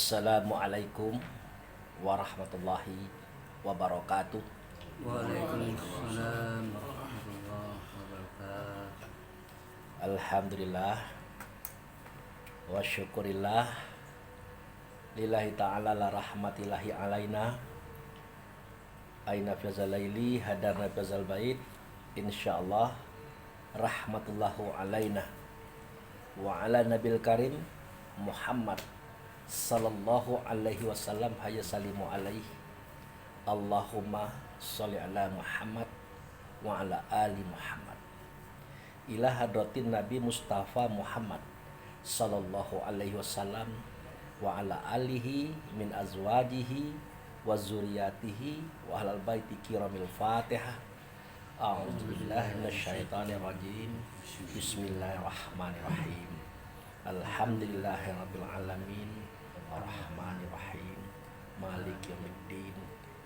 Assalamualaikum warahmatullahi wabarakatuh. Waalaikumsalam warahmatullahi wabarakatuh. Alhamdulillah wa syukurillah lillahi ta'ala la rahmatillahi alaina aina fazal laili hadarna fazal bait insyaallah rahmatullahu alaina wa ala nabil karim Muhammad sallallahu alaihi wasallam hayya salimu alaihi Allahumma sholli ala Muhammad wa ala ali Muhammad ila hadratin Nabi Mustafa Muhammad sallallahu alaihi wasallam wa ala alihi min azwajihi wa zuriyatihi wa ahlal baiti kiramil Fatihah. A'udzubillahi minasyaitonir rajim. Bismillahirrahmanirrahim. Alhamdulillahirabbil alamin arrahmanir rahim maliki yaumiddin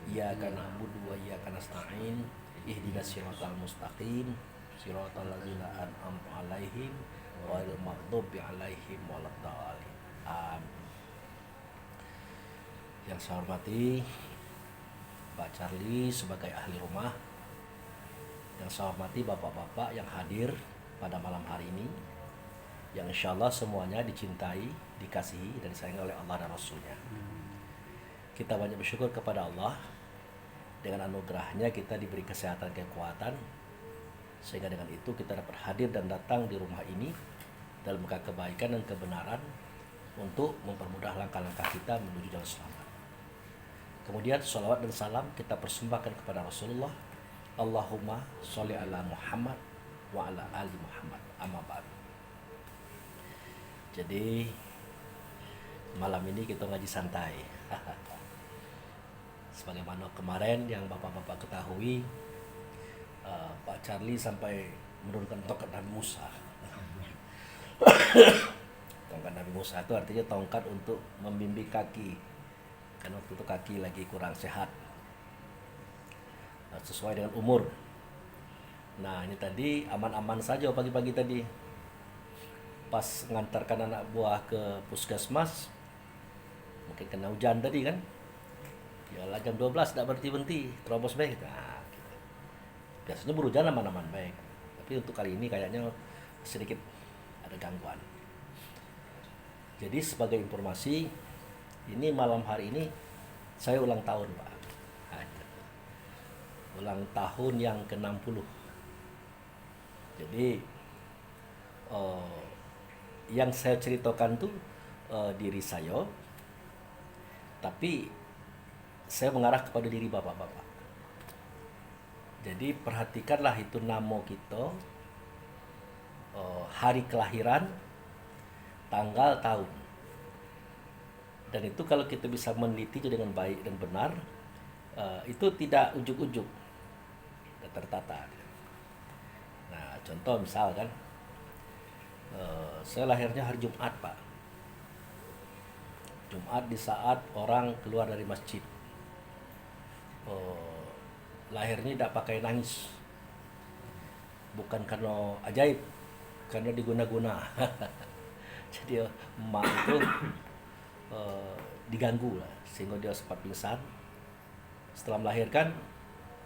iyyaka na'budu wa iyyaka nasta'in ihdinas siratal mustaqim siratal ladzina an'amta 'alaihim ghairil maghdubi 'alaihim waladdallin. Amin. Yang saya hormati Pak Charlie sebagai ahli rumah, yang saya hormati bapak-bapak yang hadir pada malam hari ini, yang insya Allah semuanya dicintai, dikasihi, dan disayangi oleh Allah dan Rasulnya. Kita banyak bersyukur kepada Allah, dengan anugerahnya kita diberi kesehatan, kekuatan, sehingga dengan itu kita dapat hadir dan datang di rumah ini dalam kebaikan dan kebenaran untuk mempermudah langkah-langkah kita menuju jalan selamat. Kemudian salawat dan salam kita persembahkan kepada Rasulullah. Allahumma sholli ala Muhammad wa ala ali Muhammad. Amma ba'du. Jadi malam ini kita ngaji santai. Sebagaimana kemarin yang bapak-bapak ketahui, Pak Charlie sampai menurunkan tongkat Nabi Musa. Tongkat Nabi Musa itu artinya tongkat untuk membimbing kaki, karena waktu itu kaki lagi kurang sehat sesuai dengan umur. Nah ini tadi aman-aman saja pagi-pagi tadi, pas mengantarkan anak buah ke puskesmas, mungkin kena hujan tadi kan, ya jam 12 tidak berhenti-henti, terobos baik. Nah, gitu. Biasanya berhujan aman-aman baik, tapi untuk kali ini kayaknya sedikit ada gangguan. Jadi sebagai informasi, ini malam hari ini saya ulang tahun, Pak. Ulang tahun yang ke-60. Jadi yang saya ceritakan tuh diri saya, tapi saya mengarah kepada diri bapak-bapak. Jadi perhatikanlah itu nama kita, hari kelahiran, tanggal, tahun. Dan itu kalau kita bisa meneliti dengan baik dan benar, itu tidak ujuk-ujuk, tertata. Nah, contoh misalkan, saya lahirnya hari Jumat, Pak. Jumat di saat orang keluar dari masjid. Lahirnya tidak pakai nangis, bukan karena ajaib, karena diguna-guna. Jadi emak itu diganggu lah, sehingga dia sempat pingsan. Setelah melahirkan,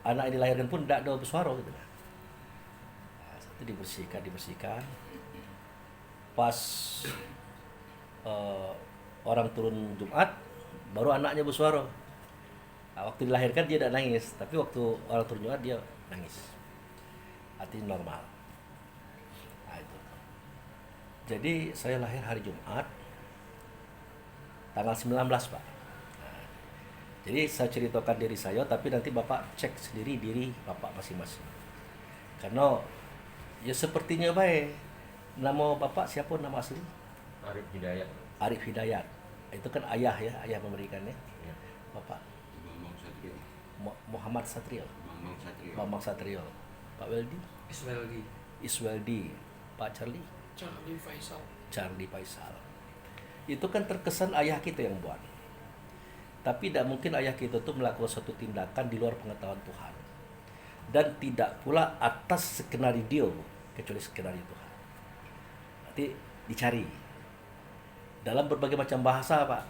anak yang dilahirkan pun tidak ada bersuara gitu. Nah, itu dibersihkan. Pas orang turun Jumat, baru anaknya bersuara. Nah, waktu dilahirkan dia tidak nangis, tapi waktu orang turun Jumat dia nangis. Artinya normal. Nah, itu. Jadi saya lahir hari Jumat, tanggal 19, Pak. Nah, jadi saya ceritakan diri saya, tapi nanti Bapak cek sendiri diri Bapak masing-masing. Karena ya sepertinya baik. Nama Bapak siapa nama asli? Arif Hidayat. Arif Hidayat. Itu kan ayah ya, ayah memberikannya. Ya. Bapak Bambang Satrio. Muhammad Satrio. Bambang Satrio. Bambang Satrio. Pak Weldi? Isweldi. Pak Charlie? Charlie Faisal. Itu kan terkesan ayah kita yang buat. Tapi tidak mungkin ayah kita itu melakukan suatu tindakan di luar pengetahuan Tuhan. Dan tidak pula atas skenario, kecuali skenario Tuhan. Nanti dicari dalam berbagai macam bahasa, Pak.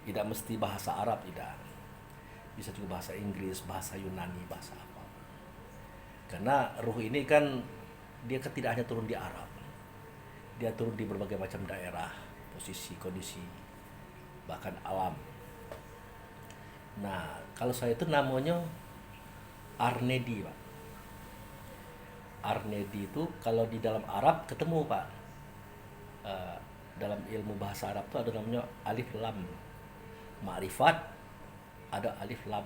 Tidak mesti bahasa Arab, tidak. Bisa juga bahasa Inggris, bahasa Yunani, bahasa apa. Karena ruh ini kan dia kan tidak hanya turun di Arab. Dia turun di berbagai macam daerah, posisi, kondisi, bahkan alam. Nah, kalau saya itu namanya Arnedi, Pak. Arnedi itu kalau di dalam Arab ketemu, Pak. Dalam ilmu bahasa Arab itu ada namanya alif lam ma'rifat, ada alif lam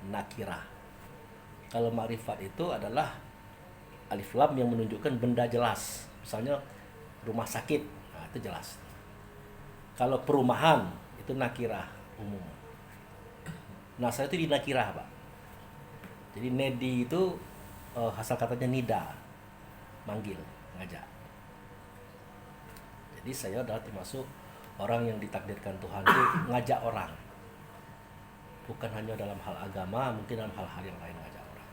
nakirah. Kalau ma'rifat itu adalah alif lam yang menunjukkan benda jelas, misalnya rumah sakit, nah itu jelas. Kalau perumahan itu nakirah umum. Nah saya itu di nakirah, Pak. Jadi nedi itu asal katanya nida, manggil, ngajak. Jadi saya adalah termasuk orang yang ditakdirkan Tuhan itu ngajak orang. Bukan hanya dalam hal agama, mungkin dalam hal-hal yang lain ngajak orang.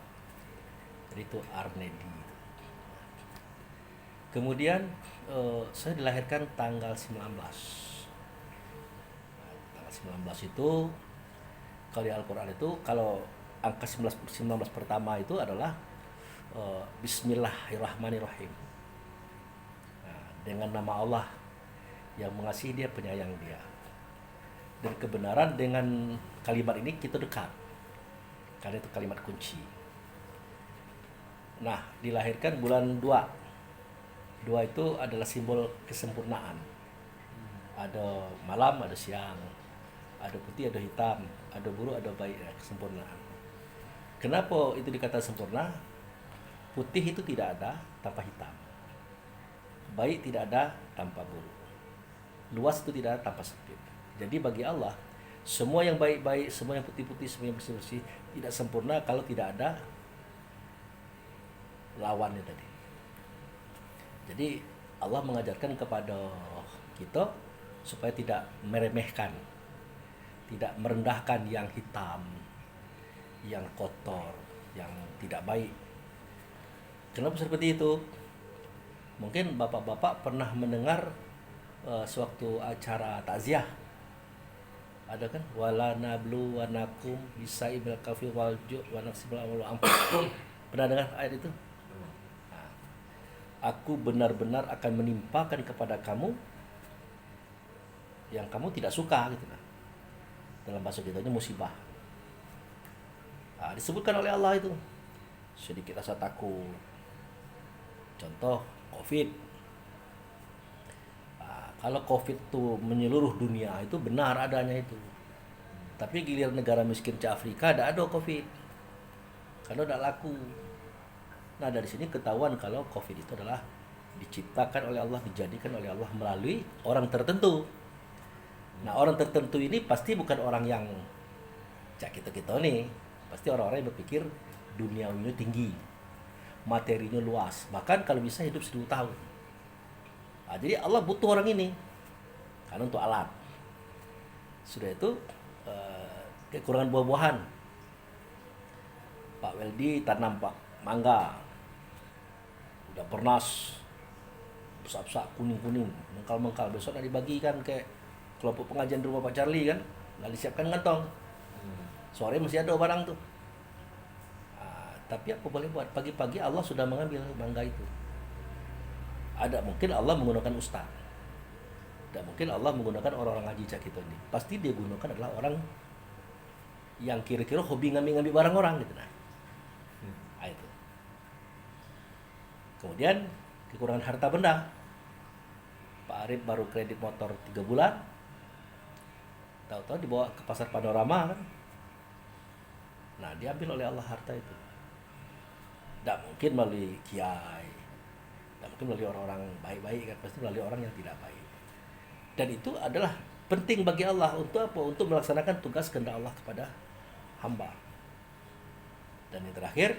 Jadi itu Arnedi. Kemudian saya dilahirkan tanggal 19. Tanggal 19 itu kalau di Al-Quran itu kalau angka 19 pertama itu adalah Bismillahirrahmanirrahim. Nah, dengan nama Allah yang mengasihi dia, penyayang dia. Dan kebenaran dengan kalimat ini kita dekat. Karena itu kalimat kunci. Nah, dilahirkan bulan 2. 2 itu adalah simbol kesempurnaan. Ada malam, ada siang. Ada putih, ada hitam. Ada buruk, ada baik. Ya, kesempurnaan. Kenapa itu dikatakan sempurna? Putih itu tidak ada tanpa hitam. Baik tidak ada tanpa buruk. Luas itu tidak ada tanpa sempit. Jadi bagi Allah, semua yang baik-baik, semua yang putih-putih, semua yang bersih-bersih tidak sempurna kalau tidak ada lawannya tadi. Jadi Allah mengajarkan kepada kita supaya tidak meremehkan, tidak merendahkan yang hitam, yang kotor, yang tidak baik. Kenapa seperti itu? Mungkin bapak-bapak pernah mendengar sewaktu acara takziah ada kan, wala nablu wa nakum bisa ibil kafi walju wa naksibul amal ampun. Pernah dengar ayat itu? Nah, aku benar-benar akan menimpakan kepada kamu yang kamu tidak suka gitu. Nah, dalam bahasa kita ini musibah. Nah, disebutkan oleh Allah itu sedikit rasa takut. Contoh COVID. Kalau COVID itu menyeluruh dunia itu benar adanya itu. Tapi giliran negara miskin di Afrika tidak ada COVID. Karena tidak laku. Nah dari sini ketahuan kalau COVID itu adalah diciptakan oleh Allah, dijadikan oleh Allah melalui orang tertentu. Nah orang tertentu ini pasti bukan orang yang cak kita nih. Pasti orang-orang yang berpikir duniawinya tinggi, materinya luas. Bahkan kalau bisa hidup 1000 tahun. Nah, jadi Allah butuh orang ini karena untuk alat. Sudah itu kekurangan buah-buahan. Pak Weldi tanam Pak mangga, udah bernas, besar-besar kuning-kuning, mengkal-mengkal. Besok nak dibagikan ke kelompok pengajian di rumah Pak Charlie kan, nah disiapkan ngantong. Sore masih ada barang tuh. Nah, tapi apa boleh buat? Pagi-pagi Allah sudah mengambil mangga itu. Ada mungkin Allah menggunakan ustaz. Dan mungkin Allah menggunakan orang-orang ngaji cak kita ini. Pasti dia gunakan adalah orang yang kira-kira hobi ngambil-ngambil barang orang gitu nah. Nah itu. Kemudian kekurangan harta benda. Pak Arif baru kredit motor 3 bulan. Tahu-tahu dibawa ke pasar Panorama kan. Nah, diambil oleh Allah harta itu. Tidak mungkin melalui kiai. Mungkin melalui orang-orang baik-baik kan, pasti melalui orang yang tidak baik. Dan itu adalah penting bagi Allah untuk apa? Untuk melaksanakan tugas kehendak Allah kepada hamba. Dan yang terakhir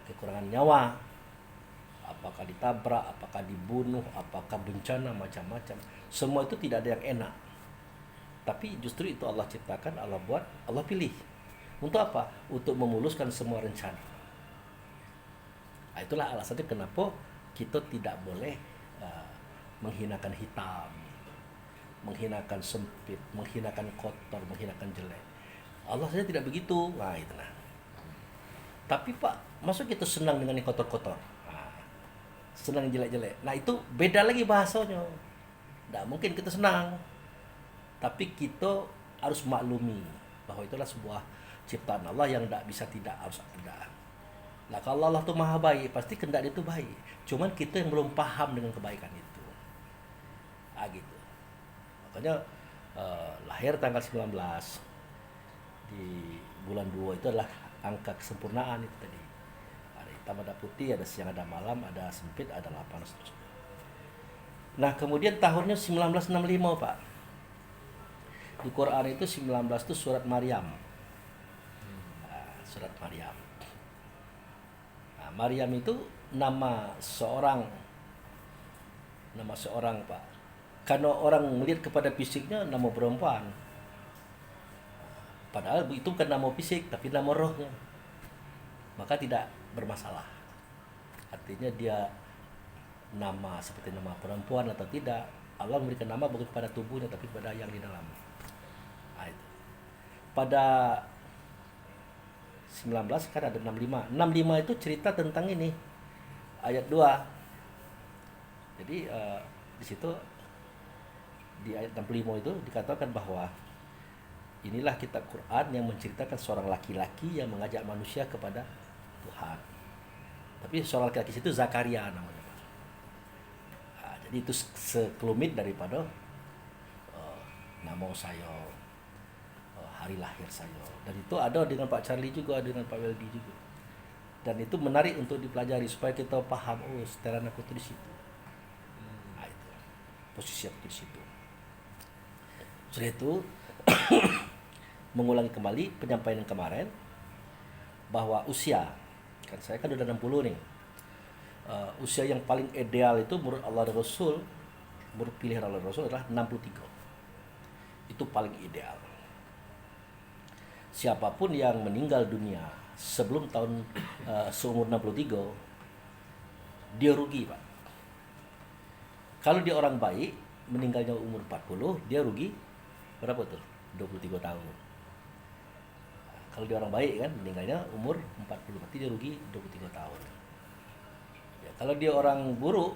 kekurangan nyawa. Apakah ditabrak, apakah dibunuh, apakah bencana macam-macam. Semua itu tidak ada yang enak. Tapi justru itu Allah ciptakan, Allah buat, Allah pilih. Untuk apa? Untuk memuluskan semua rencana. Nah, itulah alasannya kenapa kita tidak boleh menghinakan hitam, menghinakan sempit, menghinakan kotor, menghinakan jelek. Allah saja tidak begitu. Nah, itu nah. Tapi Pak, masuk kita senang dengan yang kotor-kotor. Nah, senang yang jelek-jelek. Nah, itu beda lagi bahasanya. Tidak mungkin kita senang. Tapi kita harus maklumi bahwa itulah sebuah ciptaan Allah yang tidak bisa tidak harus ada. Nah, kalau Allah itu maha baik, pasti kehendak dia itu baik. Cuman kita yang belum paham dengan kebaikan itu. Gitu. Makanya lahir tanggal 19 di bulan 2 itu adalah angka kesempurnaan itu tadi. Ada hitam, ada putih, ada siang, ada malam, ada sempit, ada lapang, dan seterusnya. Nah, kemudian tahunnya 1965, Pak. Di Quran itu 19 itu surat Maryam. Surat Maryam. Nah, Maryam itu nama seorang Pak. Karena orang melihat kepada fisiknya nama perempuan. Padahal itu bukan nama fisik tapi nama rohnya. Maka tidak bermasalah. Artinya dia nama seperti nama perempuan atau tidak. Allah memberikan nama bukan kepada tubuhnya tapi kepada yang di dalam. Nah, itu. Pada 19 kan ada 65. 65 itu cerita tentang ini. Ayat 2. Jadi di situ di ayat 65 itu dikatakan bahwa inilah kitab Quran yang menceritakan seorang laki-laki yang mengajak manusia kepada Tuhan. Tapi seorang laki-laki itu Zakaria namanya. Nah, jadi itu sekelumit daripada nama saya, hari lahir saya. Dan itu ada dengan Pak Charlie juga, dengan Pak Weldy juga. Dan itu menarik untuk dipelajari supaya kita paham, oh setelan aku itu di situ. Nah, itu posisi aku di situ. Setelah itu mengulangi kembali penyampaian yang kemarin bahwa usia, kan saya kan udah 60 nih. Usia yang paling ideal itu menurut Allah dan Rasul, menurut pilihan Allah dan Rasul adalah 63. Itu paling ideal. Siapapun yang meninggal dunia sebelum tahun seumur 63, dia rugi, Pak. Kalau dia orang baik, meninggalnya umur 40, dia rugi berapa tuh? 23 tahun. Kalau dia orang baik kan, meninggalnya umur 40, berarti dia rugi 23 tahun. Ya, kalau dia orang buruk,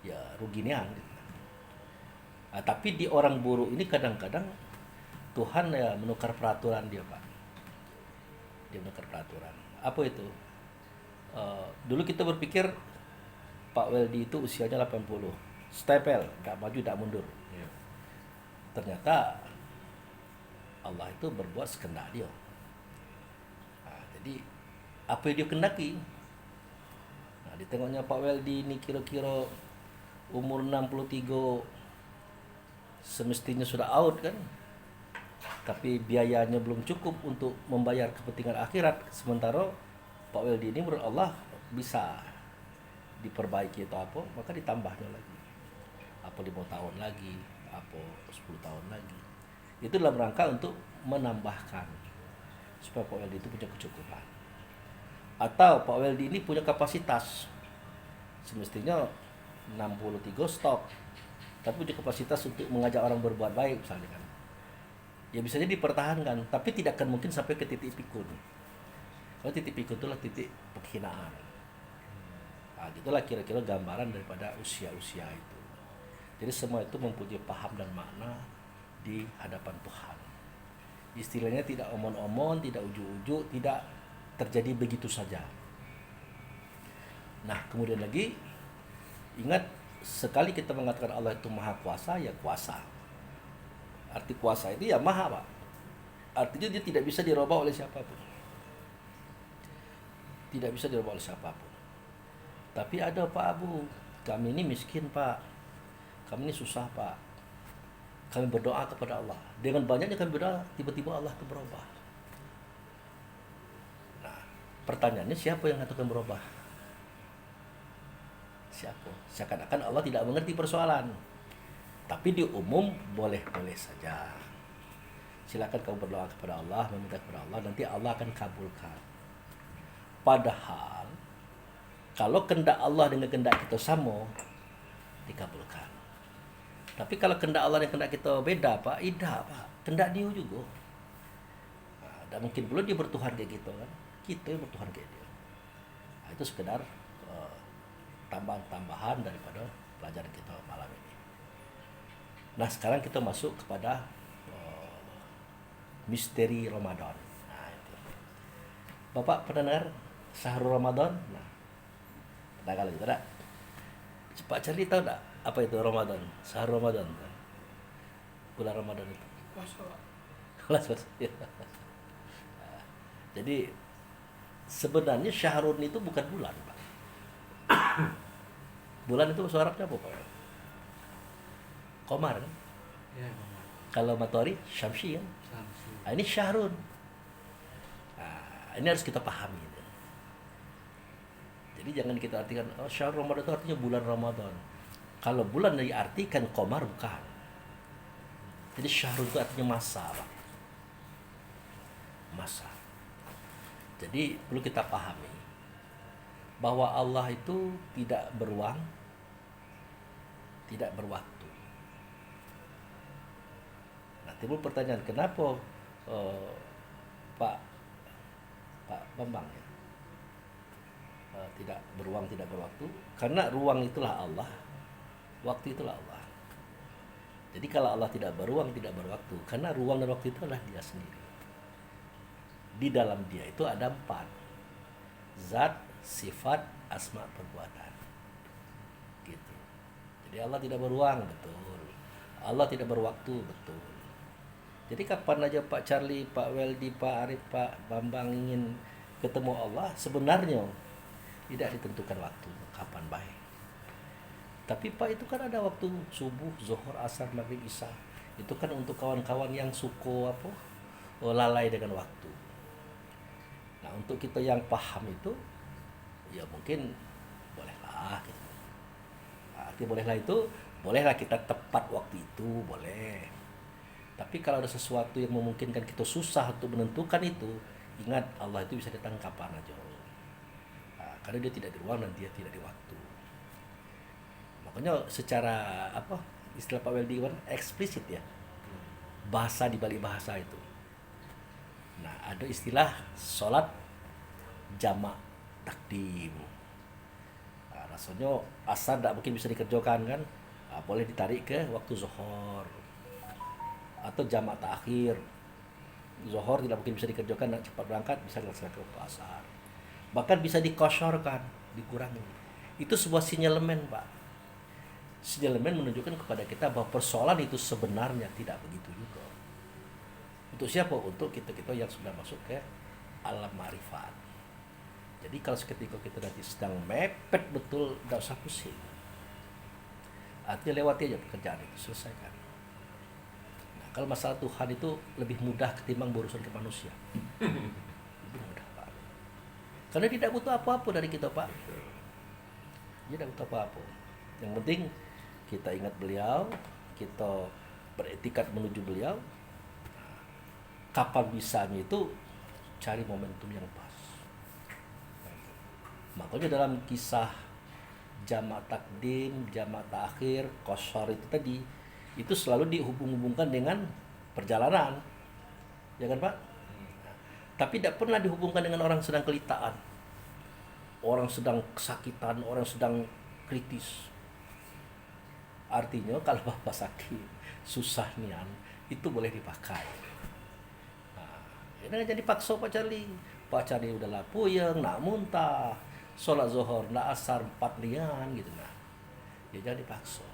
ya rugi nian. Nah, tapi di orang buruk ini kadang-kadang Tuhan ya menukar peraturan dia, Pak. Dia menukar peraturan. Apa itu? Dulu kita berpikir Pak Weldy itu usianya 80. Stempel, gak maju, gak mundur. Ternyata Allah itu berbuat sekehendak dia. Nah, jadi apa yang dia kehendaki. Nah, ditengoknya Pak Weldy ini kira-kira umur 63 semestinya sudah out kan. Tapi biayanya belum cukup untuk membayar kepentingan akhirat. Sementara Pak Weldy ini menurut Allah bisa diperbaiki atau apa, maka ditambahnya lagi. Apa 5 tahun lagi, apa 10 tahun lagi. Itu dalam rangka untuk menambahkan supaya Pak Weldy itu punya kecukupan. Atau Pak Weldy ini punya kapasitas semestinya 63 stop, tapi punya kapasitas untuk mengajak orang berbuat baik misalnya kan. Ya bisa jadi dipertahankan, tapi tidak akan mungkin sampai ke titik pikun. Kalau titik pikun itulah titik penghinaan. Nah, itulah kira-kira gambaran daripada usia-usia itu. Jadi semua itu mempunyai paham dan makna di hadapan Tuhan. Istilahnya tidak omon-omon, tidak ujuk-ujuk, tidak terjadi begitu saja. Nah, kemudian lagi ingat, sekali kita mengatakan Allah itu maha kuasa, ya kuasa. Arti kuasa itu ya maha, Pak. Artinya dia tidak bisa dirubah oleh siapapun. Tidak bisa dirubah oleh siapapun. Tapi ada Pak Abu, kami ini miskin, Pak. Kami ini susah, Pak. Kami berdoa kepada Allah. Dengan banyaknya kami berdoa, tiba-tiba Allah itu berubah. Nah, pertanyaannya siapa yang akan berubah? Siapa? Seakan-akan Allah tidak mengerti persoalan. Tapi di umum boleh-boleh saja. Silakan kamu berdoa kepada Allah, meminta kepada Allah, nanti Allah akan kabulkan. Padahal kalau kehendak Allah dengan kehendak kita sama, dikabulkan. Tapi kalau kehendak Allah dan kehendak kita beda Pak, tidak Pak. Kehendak dia juga. Nah, dan mungkin pula dia bertuhan kayak gitu kan. Kita yang bertuhan kayak dia. Nah, itu sekedar tambahan daripada pelajaran kita malam ini. Nah sekarang kita masuk kepada misteri Ramadan. Nah, itu. Bapak pernah dengar Syahrul Ramadan? Nah, pernah kalau gitu tak? Pak Charlie tahu tak apa itu Ramadan? Syahrul Ramadan. Bulan Ramadan itu. Kelas. Ya. Nah, jadi sebenarnya Syahrul itu bukan bulan, Pak. Bulan itu bahasa Arabnya apa, Pak? Qamar kan? Ya, Kalau matahari syamsi kan? Samsu. Nah, ini Syahrul. Nah, ini harus kita pahami. Gitu. Jadi jangan kita artikan Syahrul Ramadan itu artinya bulan Ramadan. Kalau bulan diartikan Qamar bukan. Jadi Syahrul itu artinya masa, Pak. Masa. Jadi perlu kita pahami bahwa Allah itu tidak beruang, tidak berwaktu. Nah, timbul pertanyaan, kenapa Pak Bambang ya, tidak beruang, tidak berwaktu? Karena ruang itulah Allah, waktu itulah Allah. Jadi kalau Allah tidak beruang, tidak berwaktu, karena ruang dan waktu itu adalah Dia sendiri. Di dalam Dia itu ada 4. Zat, sifat, asma, perbuatan. Gitu. Jadi Allah tidak beruang, betul. Allah tidak berwaktu, betul. Jadi kapan aja Pak Charlie, Pak Weldy, Pak Arif, Pak Bambang ingin ketemu Allah, sebenarnya tidak ditentukan waktu kapan baik. Tapi Pak itu kan ada waktu subuh, zuhur, asar, maghrib, isya. Itu kan untuk kawan-kawan yang suko lalai dengan waktu. Nah, untuk kita yang paham itu ya mungkin bolehlah gitu. Arti bolehlah itu, bolehlah kita tepat waktu itu, boleh. Tapi kalau ada sesuatu yang memungkinkan kita susah untuk menentukan itu, ingat Allah itu bisa datang kapan aja. Nah, karena Dia tidak di ruang dan Dia tidak di waktu. Makanya secara istilah Pak Weldy kan eksplisit ya. Bahasa di balik bahasa itu. Nah, ada istilah sholat jamak takdim. Nah, rasanya asar tidak mungkin bisa dikerjakan kan. Nah, boleh ditarik ke waktu zuhur. Atau jamak takhir. Zuhur tidak mungkin bisa dikerjakan dan cepat berangkat, bisa dilaksanakan waktu asar. Bahkan bisa dikosorkan, dikurangi. Itu sebuah sinyalemen, Pak. Sinyalemen menunjukkan kepada kita bahwa persoalan itu sebenarnya tidak begitu juga. Untuk siapa? Untuk kita-kita yang sudah masuk ke alam ma'rifat. Jadi kalau seketika kita nanti sedang mepet betul, tidak usah pusing. Artinya lewati aja pekerjaan itu, selesaikan. Nah, kalau masalah Tuhan itu lebih mudah ketimbang berurusan ke manusia. Lebih mudah, Pak. Karena dia tidak butuh apa-apa dari kita, Pak. Dia tidak butuh apa-apa. Yang penting kita ingat beliau, kita beretikat menuju beliau. Kapan bisanya itu cari momentum yang pas. Makanya dalam kisah jamak takdim, jamak takhir, qasar itu tadi, itu selalu dihubung-hubungkan dengan perjalanan. Ya kan, Pak? Tapi tidak pernah dihubungkan dengan orang sedang kelitaan. Orang sedang kesakitan, orang sedang kritis. Artinya kalau Bapak sakit, susah nian, itu boleh dipakai. Nah, ini jadi paksa Pak Charlie. Pak Charlie udahlah puyeng, nak muntah. Sholat zuhur, nak asar 4 nian gitu nah. Ya jangan dipaksa.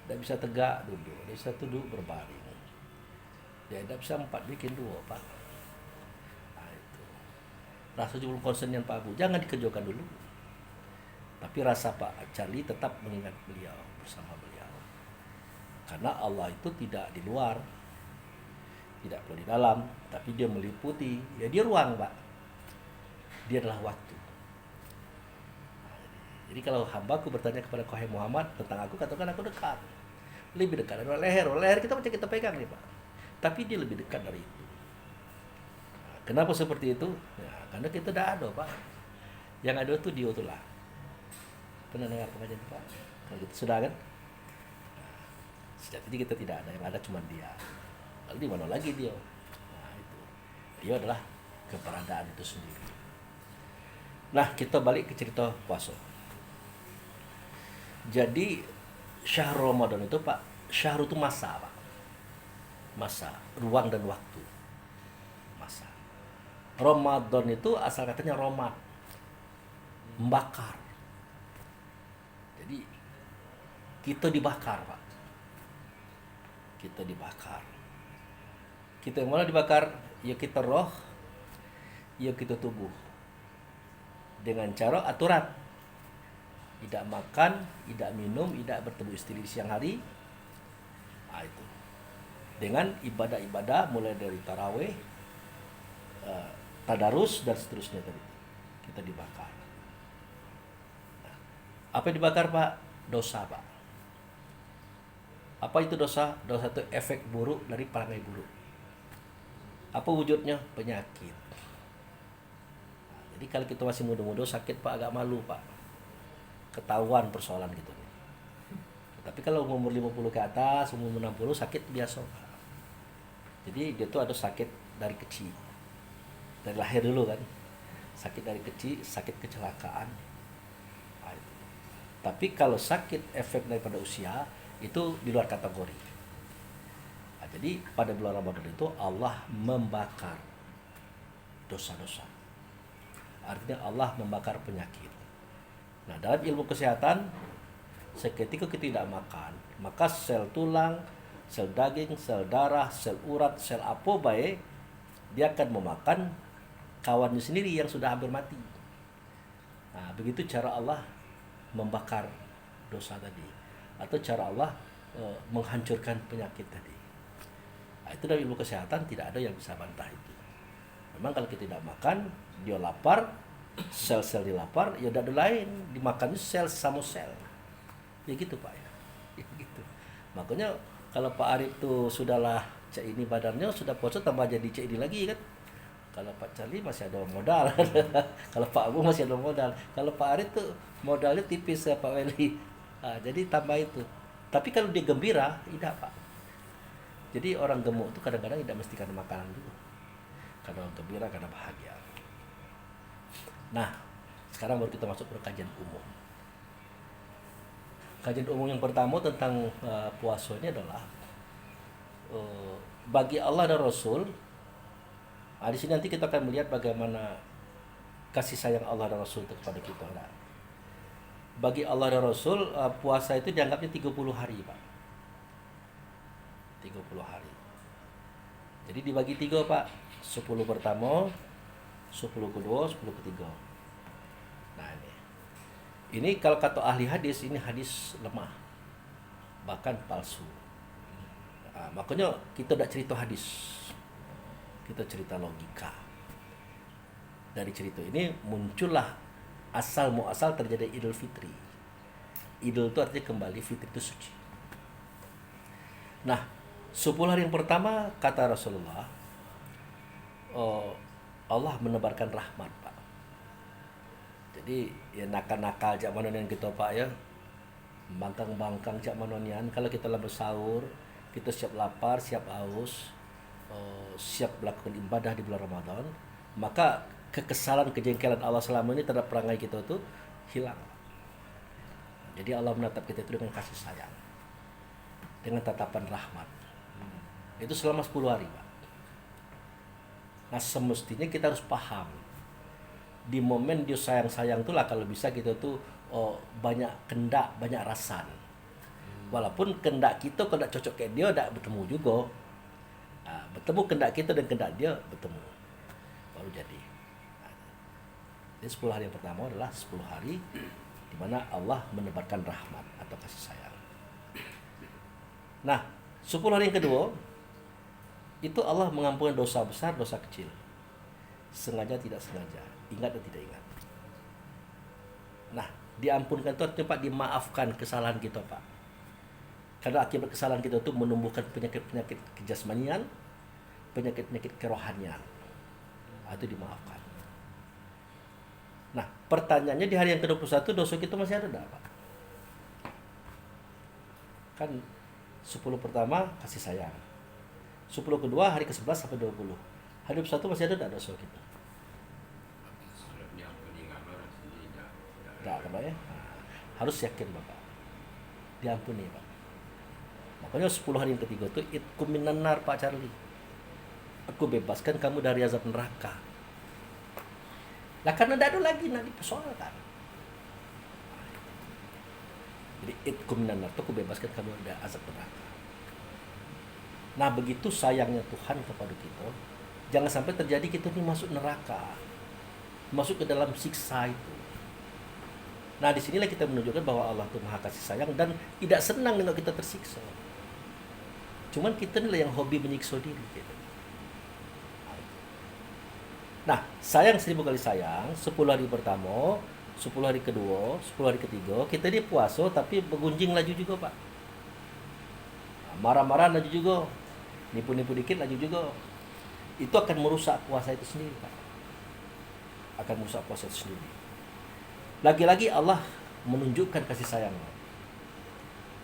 Tidak bisa tegak duduk, tidak bisa duduk berbaring. Ya tidak bisa 4, bikin 2, Pak. Nah, itu. Rasa belum konsen yang Pak Abu, jangan dikerjakan dulu. Tapi rasa Pak Charlie tetap mengingat beliau, bersama beliau. Karena Allah itu tidak di luar, tidak perlu di dalam, tapi Dia meliputi. Ya Dia ruang, Pak. Dia adalah waktu. Jadi kalau hambaku bertanya kepada Kohai Muhammad tentang aku, katakan aku dekat. Lebih dekat dari leher. Leher kita macam kita pegang nih, Pak. Tapi Dia lebih dekat dari itu. Nah, kenapa seperti itu? Ya, karena kita tidak ada, Pak. Yang ada itu Dia itulah. Pernah dengar pengajian, Pak? Kalau gitu sudah kan? Sejatinya kita tidak ada, yang ada cuma dia. Lalu di mana lagi dia? Nah, itu. Dia adalah keberadaan itu sendiri. Nah, kita balik ke cerita puasa. Jadi syahrul Ramadan itu Pak, syahrul itu masa Pak. Masa, ruang dan waktu. Masa. Ramadan itu asal katanya romat, membakar. Jadi kita dibakar Pak. Kita dibakar. Kita yang mana dibakar? Ya kita roh, ya kita tubuh. Dengan cara aturan. Tidak makan, tidak minum, tidak bertemu istri di siang hari. Nah, itu. Dengan ibadah-ibadah mulai dari tarawih, tadarus dan seterusnya tadi. Kita dibakar. Nah, apa yang dibakar Pak? Dosa Pak. Apa itu dosa? Dosa itu efek buruk dari perangai buruk. Apa wujudnya? Penyakit. Nah, jadi kalau kita masih muda-muda sakit Pak, agak malu Pak. Ketahuan persoalan gitu. Tapi kalau umur 50 ke atas, umur 60 sakit biasa Pak. Jadi dia tuh ada sakit dari kecil. Dari lahir dulu kan. Sakit dari kecil, sakit kecelakaan. Nah, itu. Tapi kalau sakit efek daripada usia itu di luar kategori. Nah, jadi pada bulan Ramadan itu Allah membakar dosa-dosa. Artinya Allah membakar penyakit. Nah, dalam ilmu kesehatan, seketika kita tidak makan, maka sel tulang, sel daging, sel darah, sel urat, sel apa baik, dia akan memakan kawannya sendiri yang sudah hampir mati. Nah, begitu cara Allah membakar dosa tadi. Atau cara Allah menghancurkan penyakit tadi. Nah, itu dari ilmu kesehatan tidak ada yang bisa bantah itu. Memang kalau kita tidak makan, dia lapar, sel-sel dia lapar, ya tidak ada lain, dimakannya sel sama sel. Ya gitu Pak ya. Ya gitu. Makanya kalau Pak Arif tuh sudahlah cek ini badannya, sudah puasa tambah jadi cek ini lagi kan. Kalau Pak Charlie masih ada modal. Kalau Pak Abu masih ada modal. Kalau Pak Arif tuh modalnya tipis ya Pak Weli. Nah, jadi tambah itu. Tapi kalau dia gembira, tidak Pak. Jadi orang gemuk itu kadang-kadang tidak mesti karena makanan dulu. Karena gembira, karena bahagia. Nah, sekarang baru kita masuk ke kajian umum. Kajian umum yang pertama tentang puasa ini adalah bagi Allah dan Rasul. Nah, di sini nanti kita akan melihat bagaimana kasih sayang Allah dan Rasul itu kepada kita. Nah, bagi Allah dan Rasul, puasa itu dianggapnya 30 hari, Pak. 30 hari. Jadi dibagi 3, Pak. 10 pertama, 10 kedua, 10 ketiga. Nah, ini. Ini kalau kata ahli hadis, ini hadis lemah. Bahkan palsu. Nah, makanya kita tidak cerita hadis. Kita cerita logika. Dari cerita ini muncullah asal muasal terjadi Idul Fitri. Idul itu artinya kembali, fitri itu suci. Nah, 10 hari yang pertama kata Rasulullah, Allah menebarkan rahmat, Pak. Jadi ya nakal-nakal jak manonian kita Pak ya. Bangkang-bangkang jak manonian, kalau kita lagi bersahur, kita siap lapar, siap haus, siap melakukan ibadah di bulan Ramadan, maka kekesalan, kejengkelan Allah selama ini terhadap perangai kita itu hilang. Jadi Allah menatap kita itu dengan kasih sayang, dengan tatapan rahmat. Itu selama 10 hari, Pak. Nah, semestinya kita harus paham di momen dia sayang-sayang itulah kalau bisa kita tuh banyak kendak, banyak rasan. Walaupun kendak kita kalau cocok kayak dia tidak bertemu juga. Nah, bertemu kendak kita dan kendak dia bertemu baru jadi. Jadi 10 hari yang pertama adalah 10 hari di mana Allah menebarkan rahmat atau kasih sayang. Nah, 10 hari yang kedua itu Allah mengampuni dosa besar, dosa kecil. Sengaja tidak sengaja, ingat dan tidak ingat. Nah, diampunkan itu artinya Pak, dimaafkan kesalahan kita Pak. Karena akibat kesalahan kita itu menumbuhkan penyakit-penyakit kejasmanian, penyakit-penyakit kerohanian. Itu dimaafkan. Nah, pertanyaannya di hari yang ke-21 dosa kita masih ada enggak, Pak? Kan 10 pertama kasih sayang. 10 kedua hari ke-11 sampai 20. Hari 21 masih ada enggak dosa kita? Enggak, Pak ya. Nah, harus yakin Bapak. Diampuni, Pak. Makanya 10 hari yang ketiga itu itkum minan nar, Pak Charlie. Aku bebaskan kamu dari azab neraka. Lah karena tidak ada lagi nak dipersoalkan. Jadi itkum minan nar, aku bebaskan kamu dari azab neraka. Nah begitu sayangnya Tuhan kepada kita, jangan sampai terjadi kita ini masuk neraka, masuk ke dalam siksa itu. Nah disinilah kita menunjukkan bahwa Allah itu maha kasih sayang dan tidak senang dengan kita tersiksa. Cuman kita inilah yang hobi menyiksa diri gitu. Nah sayang 1000 kali sayang, 10 hari pertama, 10 hari kedua, 10 hari ketiga, kita ini puasa tapi bergunjing laju juga Pak. Marah-marah laju juga, nipu-nipu dikit laju juga. Itu akan merusak puasa itu sendiri Pak. Akan merusak puasa itu sendiri. Lagi-lagi Allah menunjukkan kasih sayangnya.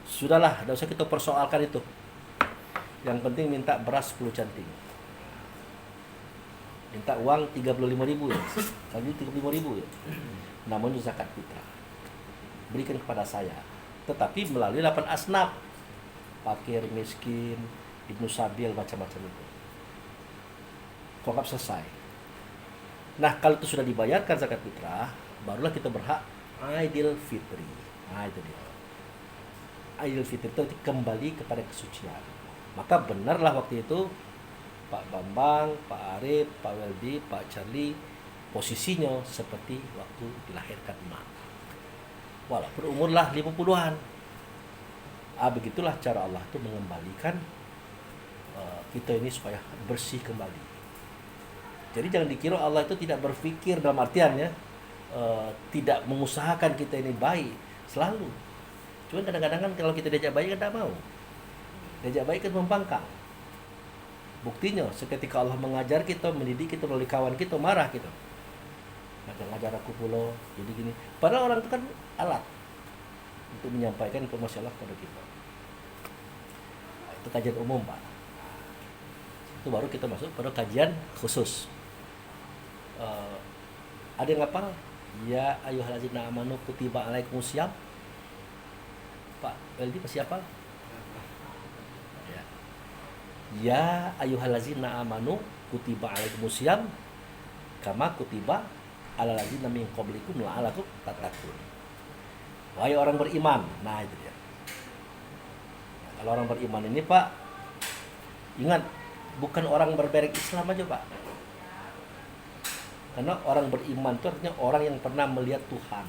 Sudahlah, tidak usah kita persoalkan itu. Yang penting minta beras 10 canting. Minta uang 35.000 ya. Kali 35.000 ya. Namun zakat fitrah. Berikan kepada saya. Tetapi melalui 8 asnaf. Fakir, miskin, ibnu sabil, macam-macam itu. Kok selesai. Nah, kalau itu sudah dibayarkan zakat fitrah, barulah kita berhak Idul Fitri. Nah, itu dia. Idul Fitri itu kembali kepada kesucian. Maka benarlah waktu itu Pak Bambang, Pak Arif, Pak Weldi, Pak Charlie posisinya seperti waktu dilahirkan emak. Walaupun umurlah 50-an. Begitulah cara Allah itu mengembalikan kita ini supaya bersih kembali. Jadi jangan dikira Allah itu tidak berpikir dalam artiannya tidak mengusahakan kita ini baik selalu. Cuma kadang-kadang kan kalau kita diajak baik kan tidak mau. Diajak baik kan membangkang. Buktinya seketika Allah mengajar kita, mendidik kita melalui kawan kita, marah kita. Ngajar aku pula jadi gini. Padahal orang itu kan alat untuk menyampaikan informasi Allah kepada kita. Itu kajian umum Pak. Itu baru kita masuk pada kajian khusus. Ada yang hafal? Ya ayyuhallazina amanu kutiba alaikumusiyam. Pak Weldi masih hafal? Ya. Ya ayyuhallazina amanu kutiba alaikumusiyam kama kutiba alal ladzina min qablikum la'allakum tattaqun. Wahai orang beriman. Nah itu dia. Nah, kalau orang beriman ini Pak, ingat bukan orang bermerek Islam aja Pak. Karena orang beriman itu artinya orang yang pernah melihat Tuhan,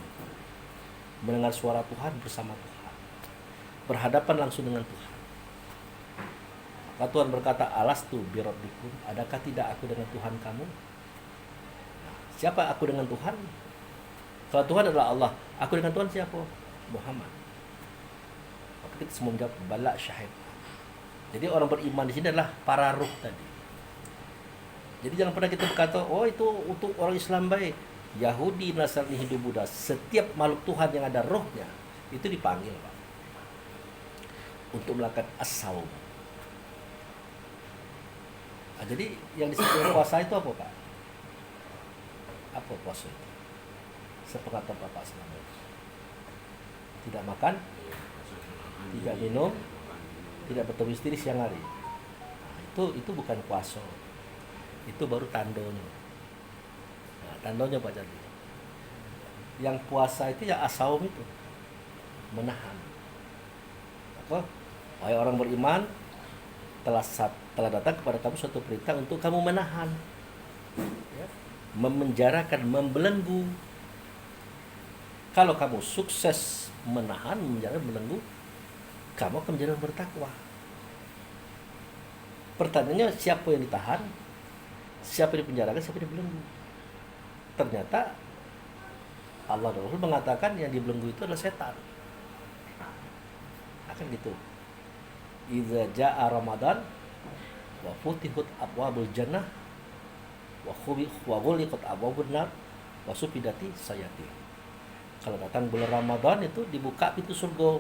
mendengar suara Tuhan bersama Tuhan, berhadapan langsung dengan Tuhan. Maka Tuhan berkata, alastu birabbikum, adakah tidak aku dengan Tuhan kamu? Nah, siapa aku dengan Tuhan? Kalau Tuhan adalah Allah, aku dengan Tuhan siapa? Muhammad. Maka kita semua menjawab bala syahid. Jadi orang beriman di sini adalah para ruh tadi. Jadi jangan pernah kita berkata, oh itu untuk orang Islam baik. Yahudi, Nasrani, Hindu, Buddha, setiap makhluk Tuhan yang ada rohnya itu dipanggil Pak untuk melakukan as-saum. Nah, jadi yang disebut puasa itu apa Pak? Apa puasa itu? Sepengetahuan Bapak selama ini. Tidak makan, tidak minum, tidak bertemu istri siang hari. Nah, itu bukan puasa. Itu baru tandonya. Nah, tandonya Pak Jadi. Yang puasa itu ya asaum itu. Menahan. Maka wahai orang beriman, telah datang kepada kamu suatu perintah untuk kamu menahan. Ya, memenjarakan, membelenggu. Kalau kamu sukses menahan, memenjarakan, membelenggu, kamu akan menjadi orang bertakwa. Pertanyaannya siapa yang ditahan? Siapa yang dipenjarakan, siapa yang dibelenggu? Ternyata Allah dan Rasul mengatakan yang dibelenggu itu adalah setan. Akan gitu. Idza jaa Ramadan wa futihut abwabul jannah wa ghuliqat abwabun nar wa sufidati sayati. Kalau datang bulan Ramadan itu dibuka pintu surga.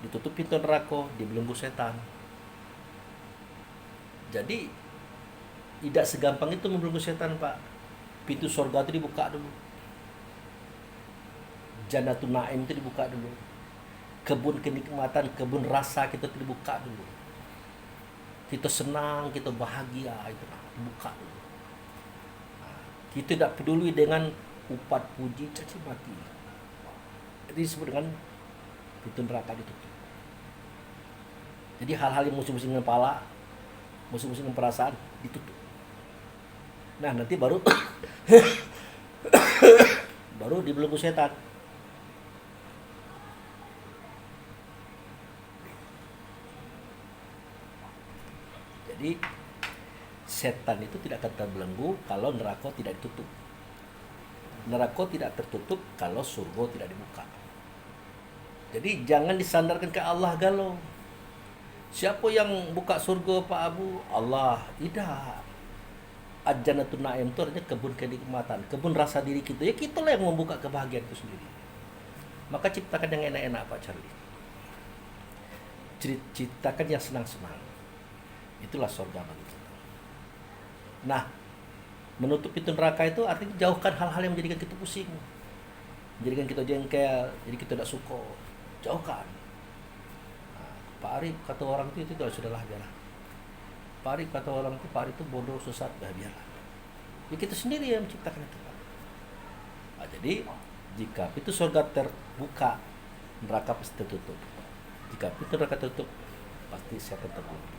ditutup pintu neraka, dibelenggu setan. Jadi tidak segampang itu membelenggu setan, Pak. Pintu surga itu dibuka dulu. Jannatul Naim itu dibuka dulu. Kebun kenikmatan, kebun rasa kita itu dibuka dulu. Kita senang, kita bahagia, itu dibuka dulu. Nah, kita tidak peduli dengan upat puji caci maki. Itu disebut dengan pintu neraka ditutup. Jadi hal-hal yang musuh-musuh dengan kepala, musuh-musuh dengan perasaan ditutup. Nah nanti baru baru dibelenggu setan. Jadi setan itu tidak akan terbelenggu kalau neraka tidak ditutup. Neraka tidak tertutup kalau surga tidak dibuka. Jadi jangan disandarkan ke Allah galau. Siapa yang buka surga Pak Abu? Allah. Tidak. Jannatul Naim itu artinya kebun kenikmatan, kebun rasa diri kita. Ya kitalah yang membuka kebahagiaan itu sendiri. Maka ciptakan yang enak-enak Pak Charlie. Ciptakan yang senang-senang. Itulah surga bagi kita. Nah, menutup pintu neraka itu artinya jauhkan hal-hal yang menjadikan kita pusing, menjadikan kita jengkel, jadi kita tidak suka. Jauhkan. Nah, Pak Arif kata orang itu sudahlah biarlah. Pak Arif kata orang itu, Pak Arif itu bodoh, sesat, biarlah. Ya kita sendiri yang menciptakan itu. Nah, jadi jika pintu surga terbuka, neraka pasti tertutup. Jika pintu neraka tertutup, pasti setan terbunuh.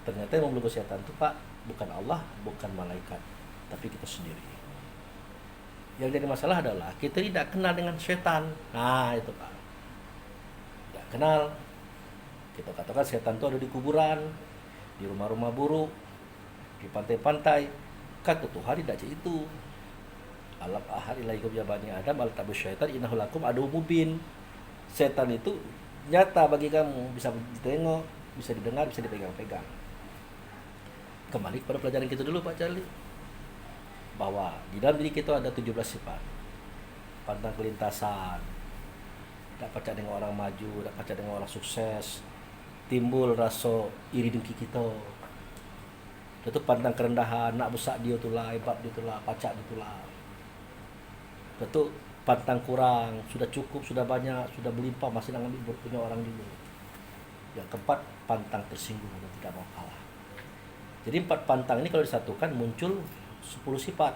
Ternyata yang membelenggu setan itu Pak, bukan Allah, bukan malaikat, tapi kita sendiri. Yang jadi masalah adalah kita tidak kenal dengan setan. Nah itu Pak, tidak kenal. Kita katakan setan itu ada di kuburan, di rumah-rumah buruk, di pantai-pantai. Kata Tuhan tidak itu. Alam ahad ilaikum ya bani Adam al tabu syaitan innahu lakum adu mubin. Setan itu nyata bagi kamu, bisa ditengok, bisa didengar, bisa dipegang-pegang. Kembali kepada pelajaran kita dulu Pak Charlie, bahwa di dalam diri kita ada 17 sifat. Pantang kelintasan, tidak percaya dengan orang maju, tidak percaya dengan orang sukses, timbul rasa iri dengki kita. Itu pantang kerendahan, nak besar dia tulah, hebat dia tulah, pacak dia tulah. Itu pantang kurang, sudah cukup, sudah banyak, sudah berlimpah, masih nak ambil punya orang dulu. Yang keempat, pantang tersinggung dan tidak mau kalah. Jadi 4 pantang ini kalau disatukan muncul 10 sifat.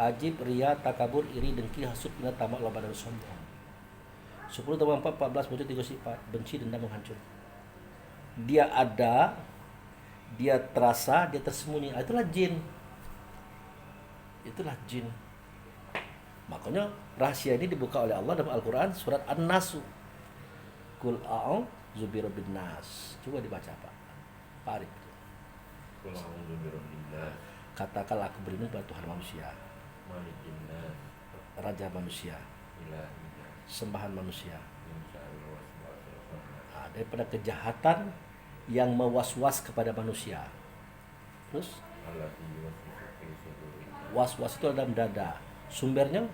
Ajib, ria, takabur, iri, dengki, hasud, ingat, tamak, loba, dan sombong. 10 tambah 4, 14 muncul 3 sifat. Benci, dendam, menghancur. Dia ada, dia terasa, dia tersembunyi. Itulah jin. Itulah jin. Makanya rahasia ini dibuka oleh Allah dalam Al-Quran surat An-Nasu. Kul a'udzu birabbin nas. Coba dibaca Pak. Pak Arif. Qul a'udzu birabbin nas. Katakanlah aku berlindung pada Tuhan manusia, Malikin nas. Raja manusia, Ilahin nas. sembahan manusia. Min syarril waswasil khannas. Nah, daripada kejahatan yang mewaswas kepada manusia. Terus Allati yuwaswisu fi sudurihim was-was itu ada dalam dada. Sumbernya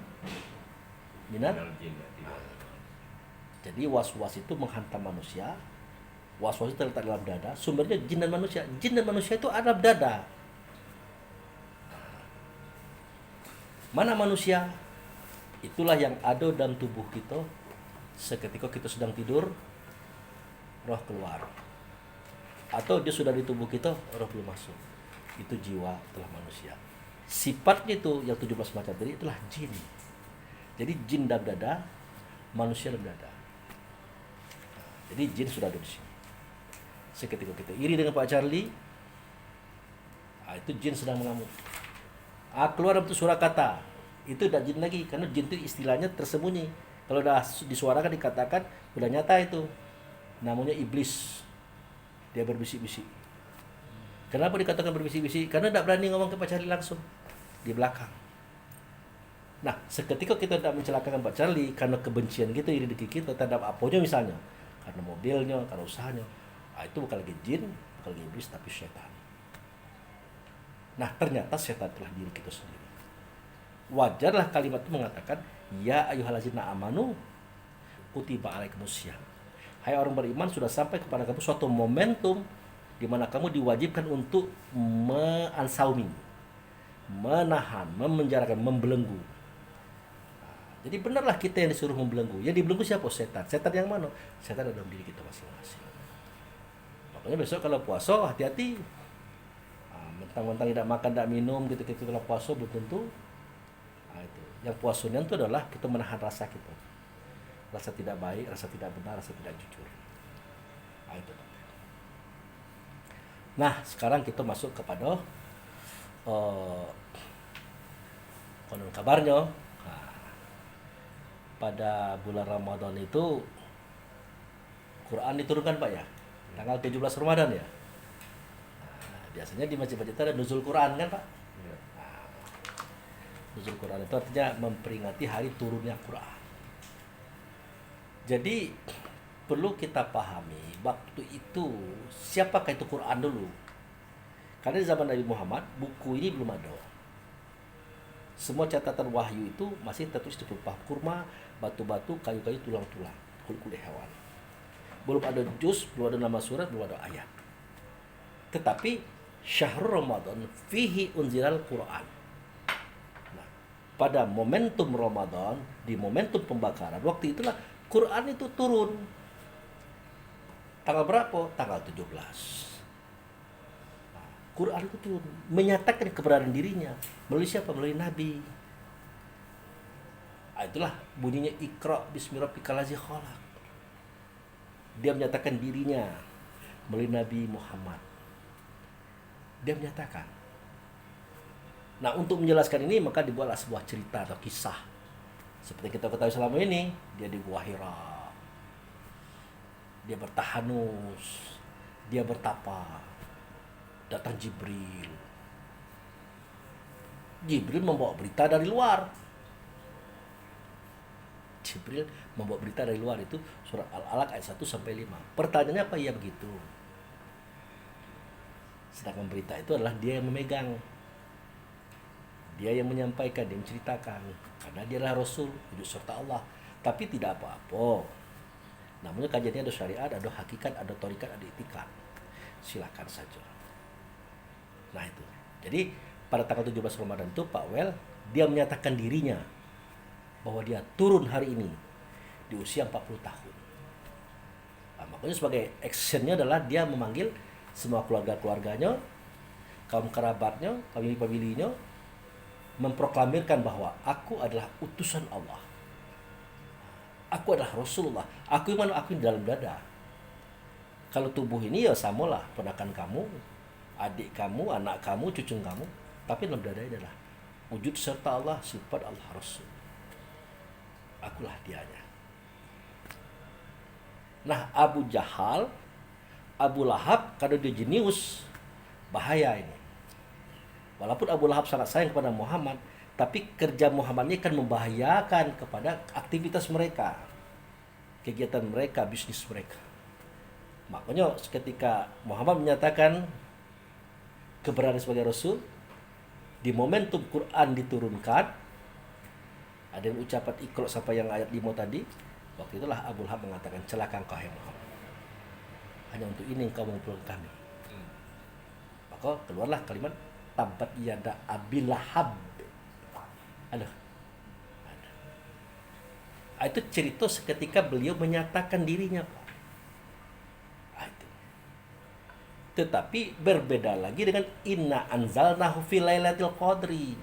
minat. minal jinnati wan nas. Jadi was-was itu menghantam manusia. Was-was itu terletak dalam dada. Sumbernya jin dan manusia. Jin dan manusia itu ada dalam dada. Mana manusia? Itulah yang ada dalam tubuh kita. Seketika kita sedang tidur, roh keluar. Atau dia sudah di tubuh kita, roh belum masuk. Itu jiwa, itulah manusia. Sifatnya itu yang 17 macam tadi itulah jin. Jadi jin dalam dada, manusia dalam dada. Jadi jin sudah ada di sini. Seketika kita iri dengan Pak Charlie, itu jin sedang mengamuk. Keluar itu Surakarta, itu tidak jin lagi, karena jin itu istilahnya tersembunyi. Kalau udah disuarakan dikatakan udah nyata itu, namanya iblis. Dia berbisik-bisik. Kenapa dikatakan berbisik-bisik? Karena tidak berani ngomong ke Pak Charlie langsung di belakang. Nah, seketika kita tidak mencelakakan Pak Charlie karena kebencian kita, iri dengki kita terhadap apanya misalnya, karena mobilnya, karena usahanya, itu bukan lagi jin, bukan lagi iblis, tapi setan. Nah, ternyata setan telah diri kita sendiri. Wajarlah kalimat itu mengatakan, ya ayyuhallazina amanu kutiba alaikumusiyam. Hai orang beriman, sudah sampai kepada kamu suatu momentum di mana kamu diwajibkan untuk mensaumi, menahan, memenjarakan, membelenggu. Jadi benarlah kita yang disuruh membelenggu. Yang dibelenggu siapa? Setan. Setan yang mana? Setan ada dalam diri kita masing-masing. Makanya besok kalau puasa hati-hati. Mentang-mentang tidak makan, tidak minum gitu kalau puasa belum tentu. Itu. Yang puasanya itu adalah kita menahan rasa kita. Rasa tidak baik, rasa tidak benar, rasa tidak jujur. Itu. Nah, sekarang kita masuk kepada konon kabarnya. Pada bulan Ramadan itu Quran diturunkan Pak ya, tanggal 17 Ramadan ya. Biasanya di masjid-masjid itu ada nuzul Quran kan Pak. Ya. Nuzul Quran itu artinya memperingati hari turunnya Quran. Jadi perlu kita pahami waktu itu siapakah itu Quran dulu. Karena di zaman Nabi Muhammad buku ini belum ada. Semua catatan wahyu itu masih tertulis di berupa kurma, batu-batu, kayu-kayu, tulang-tulang, kulit-kulit hewan. Belum ada juz, belum ada nama surat, belum ada ayat. Tetapi syahrul Ramadan fihi unzilal Quran. Nah, pada momentum Ramadan, di momentum pembakaran, waktu itulah Quran itu turun. Tanggal berapa? Tanggal 17. Quran itu turun, menyatakan keberadaan dirinya melalui siapa? Melalui Nabi. Itulah bunyinya Iqra bismi rabbikal ladzi khalaq. Dia menyatakan dirinya melalui Nabi Muhammad. Dia menyatakan. Nah, untuk menjelaskan ini maka dibuatlah sebuah cerita atau kisah. Seperti kita ketahui selama ini, dia di Gua Hira. Dia bertahanus, dia bertapa. Datang Jibril. Jibril membawa berita dari luar. Jibril membawa berita dari luar, itu surat Al-Alaq ayat 1 sampai 5. Pertanyaannya apa ya begitu? Sedangkan berita itu adalah dia yang memegang. Dia yang menyampaikan, dia menceritakan. Karena dia adalah Rasul, hidup serta Allah. Tapi tidak apa-apa. Namanya kajiannya ada syariat, ada hakikat, ada torikat, ada itikat. Silakan saja. Nah itu. Jadi pada tanggal 17 Ramadan itu Pak Wel dia menyatakan dirinya bahwa dia turun hari ini di usia 40 tahun. Nah, makanya sebagai actionnya adalah dia memanggil semua keluarga-keluarganya, kaum kerabatnya, famili-familinya, memproklamirkan bahwa aku adalah utusan Allah. Aku adalah Rasulullah. Aku yang mana? Aku di dalam dada. Kalau tubuh ini ya samalah ponakan kamu, adik kamu, anak kamu, cucu kamu, tapi dalam dada adalah wujud serta Allah, sifat Allah Rasul. Akulah dianya. Nah, Abu Jahal, Abu Lahab, kalau dia jenius, bahaya ini. Walaupun Abu Lahab sangat sayang kepada Muhammad, tapi kerja Muhammad ini kan membahayakan kepada aktivitas mereka, kegiatan mereka, bisnis mereka. Makanya ketika Muhammad menyatakan keberadaan sebagai Rasul, di momentum Quran diturunkan, ada yang ucapan Iqra sampai yang ayat 5 tadi, waktu itulah Abu Lahab mengatakan, celaka engkau hai Muhammad, hanya untuk ini engkau mengumpulkan kami. Maka keluarlah kalimat tabbat yada Abi Lahab. Aduh. Itu cerita seketika beliau menyatakan dirinya, Pak. Tetapi berbeda lagi dengan inna anzalnahu fi lailatul qadri.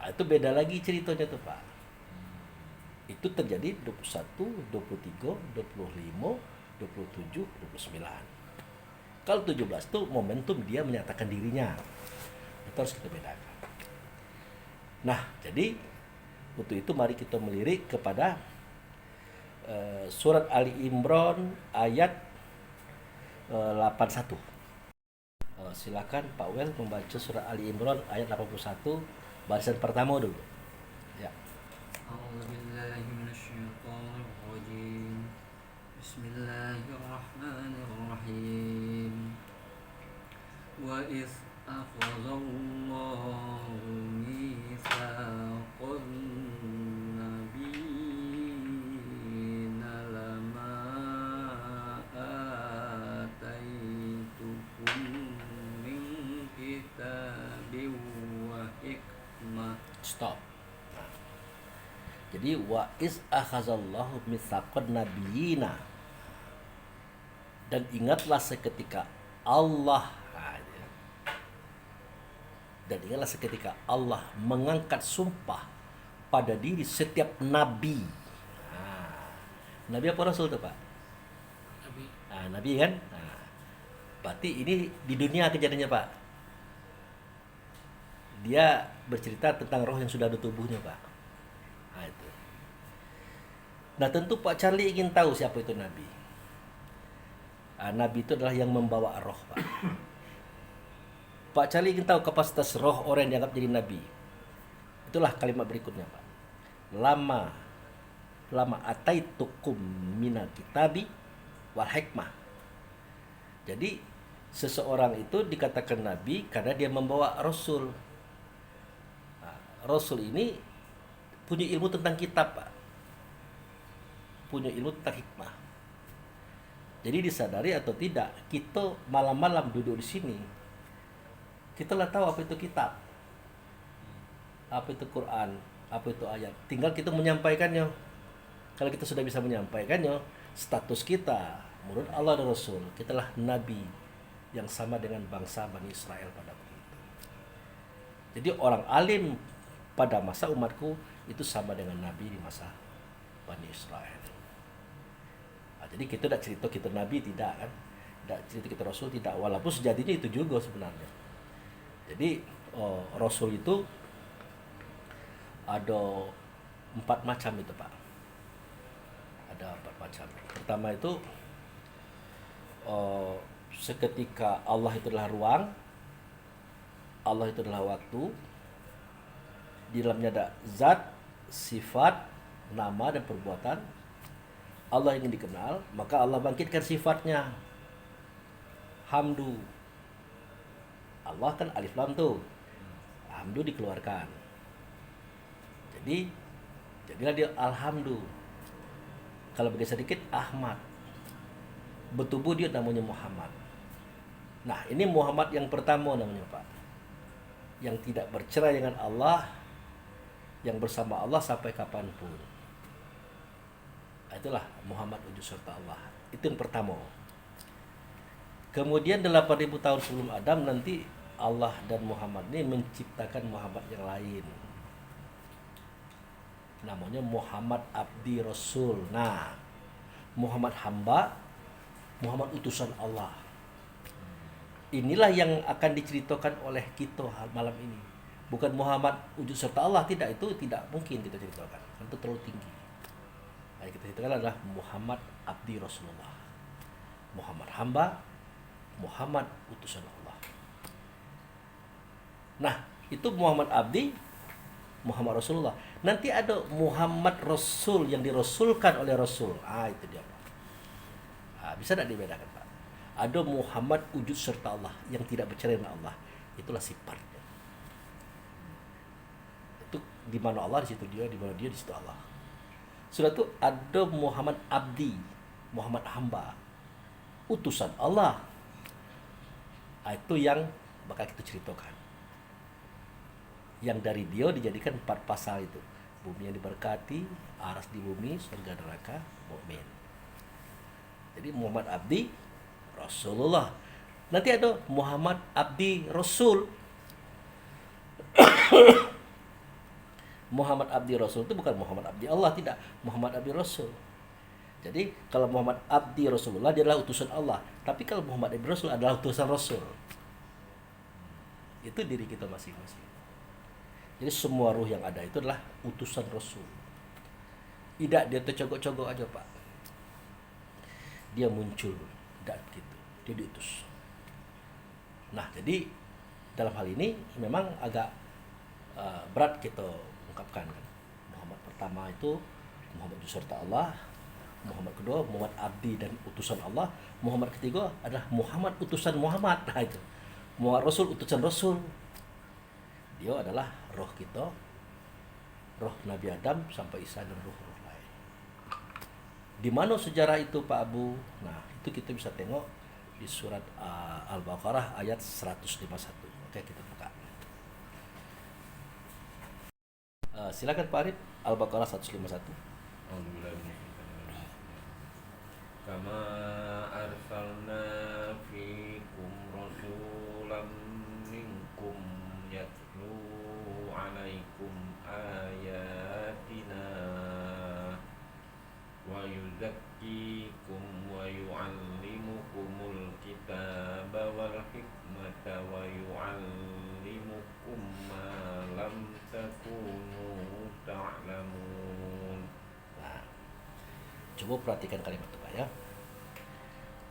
Itu beda lagi ceritanya tuh Pak. Itu terjadi 21, 23, 25, 27, 29. Kalau 17 itu momentum dia menyatakan dirinya. Itu harus kita bedakan. Nah, jadi untuk itu mari kita melirik kepada surat Ali Imran ayat 81. Silakan Pak Wel membaca surat Ali Imran ayat 81 barisan pertama dulu. Ya. Bismillahirrahmanirrahim. Wa iz akhadallahu mitsaqan nabiyina lama Stop. Nah, jadi wa is akhazallahu mitsaqan nabiyina. Dan ingatlah seketika Allah dan ingatlah seketika Allah mengangkat sumpah pada diri setiap nabi. Nabi apa rasul tuh Pak? Nabi. Nabi kan? Berarti ini di dunia kejadiannya Pak. Dia bercerita tentang roh yang sudah ada tubuhnya Pak. Itu. Nah tentu Pak Charlie ingin tahu siapa itu Nabi. Nabi itu adalah yang membawa roh Pak. Pak Charlie ingin tahu kapasitas roh orang yang dianggap jadi Nabi. Itulah kalimat berikutnya Pak. Lama ataitukum minal kitabi wal hikmah. Jadi seseorang itu dikatakan Nabi karena dia membawa Rasul. Rasul ini punya ilmu tentang kitab Pak. Punya ilmu tentang hikmah. Jadi disadari atau tidak, kita malam-malam duduk di sini, kita lah tahu apa itu kitab, apa itu Quran, apa itu ayat. Tinggal kita menyampaikannya. Kalau kita sudah bisa menyampaikannya, status kita menurut Allah dan Rasul, kita lah Nabi yang sama dengan bangsa Bani Israel pada waktu itu. Jadi orang alim pada masa umatku itu sama dengan Nabi di masa Bani Israel. Jadi kita tidak cerita kita Nabi, tidak kan, tidak cerita kita Rasul, tidak, walaupun sejatinya itu juga sebenarnya. Jadi Rasul itu ada 4 macam itu Pak. Ada 4 macam. Pertama itu seketika Allah itu adalah ruang, Allah itu adalah waktu, di dalamnya ada zat, sifat, nama dan perbuatan. Allah ingin dikenal, maka Allah bangkitkan sifatnya. Hamdu. Allah kan alif lam tuh. Hamdu dikeluarkan. Jadilah dia alhamdu. Kalau bergeser sedikit Ahmad. Bertubuh dia namanya Muhammad. Nah, ini Muhammad yang pertama namanya Pak. Yang tidak bercerai dengan Allah, yang bersama Allah sampai kapanpun. Itulah Muhammad wujud serta Allah. Itu yang pertama. Kemudian 8.000 tahun sebelum Adam nanti Allah dan Muhammad ini menciptakan Muhammad yang lain. Namanya Muhammad Abdi Rasul. Nah, Muhammad hamba, Muhammad utusan Allah. Inilah yang akan diceritakan oleh kita malam ini. Bukan Muhammad wujud serta Allah, tidak, itu tidak mungkin kita ceritakan. Itu terlalu tinggi. Yang kita ceritakan adalah Muhammad Abdi Rasulullah. Muhammad hamba, Muhammad utusan Allah. Nah, itu Muhammad Abdi, Muhammad Rasulullah. Nanti ada Muhammad Rasul yang dirasulkan oleh Rasul. Itu dia Pak. Bisa tidak dibedakan Pak? Ada Muhammad wujud serta Allah yang tidak bercerai dengan Allah. Itulah sifatnya. Itu di mana Allah di situ dia, di mana dia di situ Allah. Sudah itu ada Muhammad Abdi, Muhammad hamba, utusan Allah. Itu yang bakal kita ceritakan. Yang dari dia dijadikan 4 pasal itu. Bumi yang diberkati, aras di bumi, surga neraka, mukmin. Jadi Muhammad Abdi Rasulullah. Nanti ada Muhammad Abdi Rasul. Muhammad Abdi Rasul itu bukan Muhammad Abdi Allah, tidak. Muhammad Abdi Rasul. Jadi kalau Muhammad Abdi Rasulullah dia adalah utusan Allah. Tapi kalau Muhammad Abdi Rasul adalah utusan Rasul. Itu diri kita masing-masing. Jadi semua ruh yang ada itu adalah utusan Rasul. Tidak dia tercogok-cogok aja Pak. Dia muncul, tidak gitu. Dia diutus. Nah jadi dalam hal ini memang agak berat kita ungkapkan kan. Muhammad pertama itu Muhammad beserta Allah, Muhammad kedua Muhammad Abdi dan utusan Allah, Muhammad ketiga adalah Muhammad utusan Muhammad. Nah itu Muhammad Rasul utusan Rasul. Dia adalah roh kita, roh Nabi Adam sampai Isa dan roh-roh lain. Di mana sejarah itu Pak Abu? Nah itu kita bisa tengok di surat Al-Baqarah ayat 151. Oke kita buka. Silakan Pak Arif, Al-Baqarah 151. Alhamdulillah kama arsalna fikum rasulam minkum yatlu alaikum ayatina wa yuzakkikum wa yu'allimukumul kitaba wal hikmata wa yu'allimukum ma lam takunu ta'lamun. Nah, coba perhatikan kalimat itu Pak ya.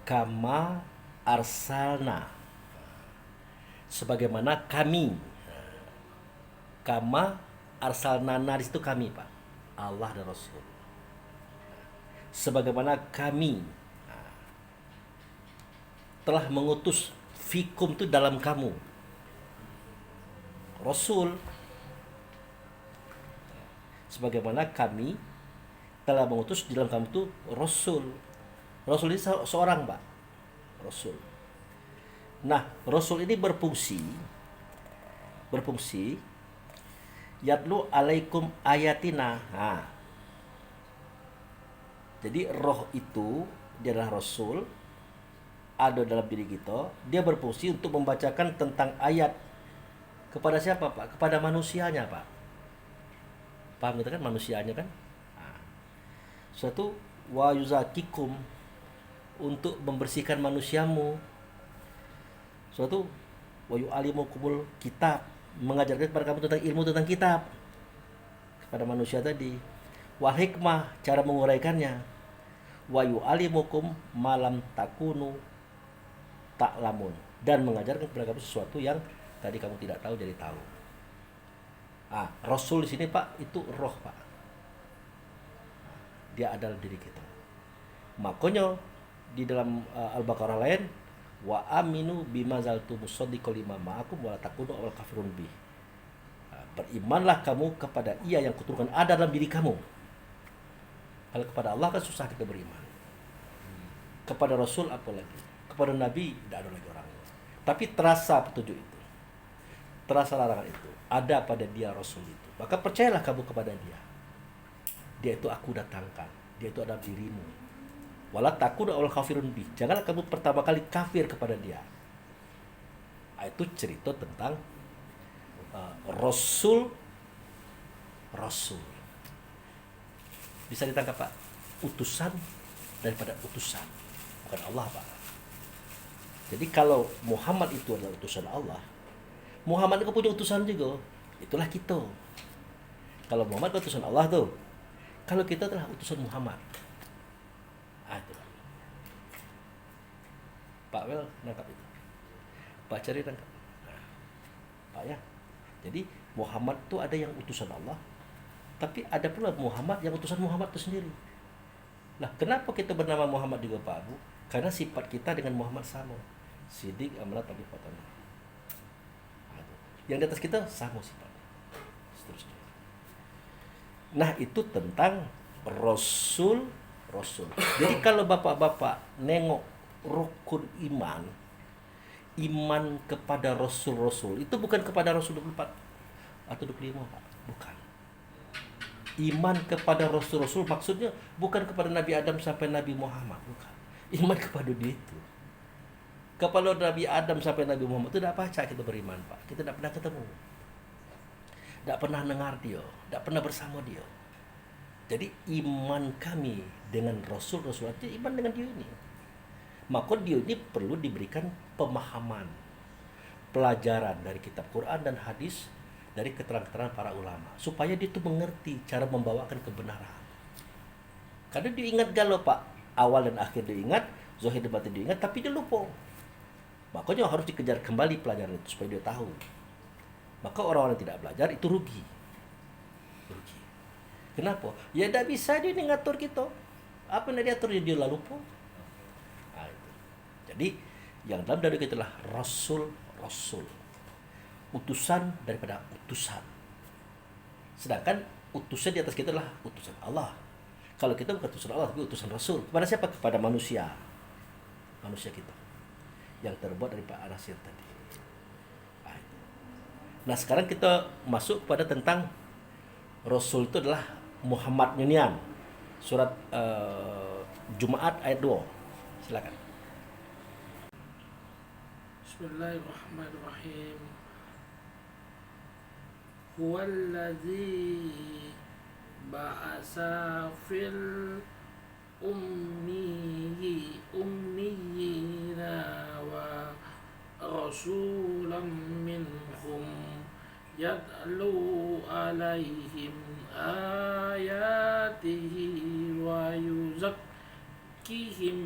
Kama arsalna, sebagaimana kami. Kama arsalna, di situ kami Pak, Allah dan Rasul. Sebagaimana kami telah mengutus fikum itu dalam kamu Rasul, sebagaimana kami telah mengutus di dalam kamu itu Rasul. Rasul ini seorang Pak, Rasul. Nah, Rasul ini berfungsi yatlu alaikum ayatina. Nah, jadi roh itu, dia adalah Rasul, ada dalam diri kita. Dia berfungsi untuk membacakan tentang ayat kepada siapa Pak? Kepada manusianya Pak. Paham kita kan, manusianya kan? Nah, suatu wa yuzakikum, untuk membersihkan manusiamu. Suatu wa yu'allimukumul kitab, mengajarkan kepada kamu tentang ilmu tentang kitab kepada manusia tadi. Wal hikmah, cara menguraikannya. Wa yu'allimukum malam takunu ta'lamun, dan mengajarkan kepada kamu sesuatu yang tadi kamu tidak tahu jadi tahu. Rasul di sini Pak itu roh Pak. Dia ada dalam diri kita. Makanya di dalam Al-Baqarah lain, wa aminu bima zaltu musaddiqal lima ma'akum wa la takunu awal kafirun bi. Berimanlah kamu kepada ia yang kuturunkan ada dalam diri kamu. Kalau kepada Allah kan susah kita beriman. Kepada Rasul apalagi. Kepada Nabi tidak ada lagi orangnya. Tapi terasa petunjuk itu, terasa larangan itu ada pada dia Rasul itu. Maka percayalah kamu kepada dia. Dia itu aku datangkan. Dia itu ada dirimu. Wala takun awal kafirun bi. Janganlah kamu pertama kali kafir kepada dia. Itu cerita tentang Rasul. Bisa ditangkap Pak, utusan daripada utusan, bukan Allah Pak. Jadi kalau Muhammad itu adalah utusan Allah, Muhammad itu punya utusan juga. Itulah kita. Kalau Muhammad itu utusan Allah tuh, kalau kita adalah utusan Muhammad. Itu Pak Wel nangkap itu, Pak Cari nangkap. Pak ya. Jadi Muhammad itu ada yang utusan Allah, tapi ada pula Muhammad yang utusan Muhammad itu sendiri. Nah, kenapa kita bernama Muhammad juga Pak Abu? Karena sifat kita dengan Muhammad sama. Sidik, amalat, tapi fatana. Yang di atas kita sama sifatnya. Seterusnya. Nah, itu tentang Rasul. Jadi kalau bapak-bapak nengok rukun iman kepada Rasul itu bukan kepada Rasul 24 atau 25 Pak, bukan. Iman kepada Rasul maksudnya bukan kepada Nabi Adam sampai Nabi Muhammad, bukan. Iman kepada dia itu. Kepada Nabi Adam sampai Nabi Muhammad itu tidak baca kita beriman Pak. Kita tidak pernah ketemu, tidak pernah dengar dia, tidak pernah bersama dia. Jadi iman kami dengan Rasul itu iman dengan dia ini. Maka dia ini perlu diberikan pemahaman, pelajaran dari kitab Quran dan hadis, dari keterangan-keterangan para ulama, supaya dia itu mengerti cara membawakan kebenaran. Karena dia ingat galau Pak, awal dan akhir dia ingat, zahir dan batin dia ingat, tapi dia lupa. Makanya harus dikejar kembali pelajaran itu supaya dia tahu. Maka orang-orang yang tidak belajar itu rugi. Kenapa? Ya tidak bisa dia ngatur kita. Apa yang dia atur dia lalu lupa. Jadi yang dalam diri kita adalah Rasul, utusan daripada utusan. Sedangkan utusan di atas kita adalah utusan Allah. Kalau kita bukan utusan Allah, tapi utusan Rasul. Kepada siapa? Kepada manusia kita yang terbuat dari Pak Anasir tadi. Nah, sekarang kita masuk pada tentang Rasul itu adalah Muhammad Yunian. Surat Jumaat ayat 2. Silakan. Bismillahirrahmanirrahim. Huwallazi ba'asa fil ummiyina wa rasulam minhum yatlu alaihim ayatihi wa yuzakkihim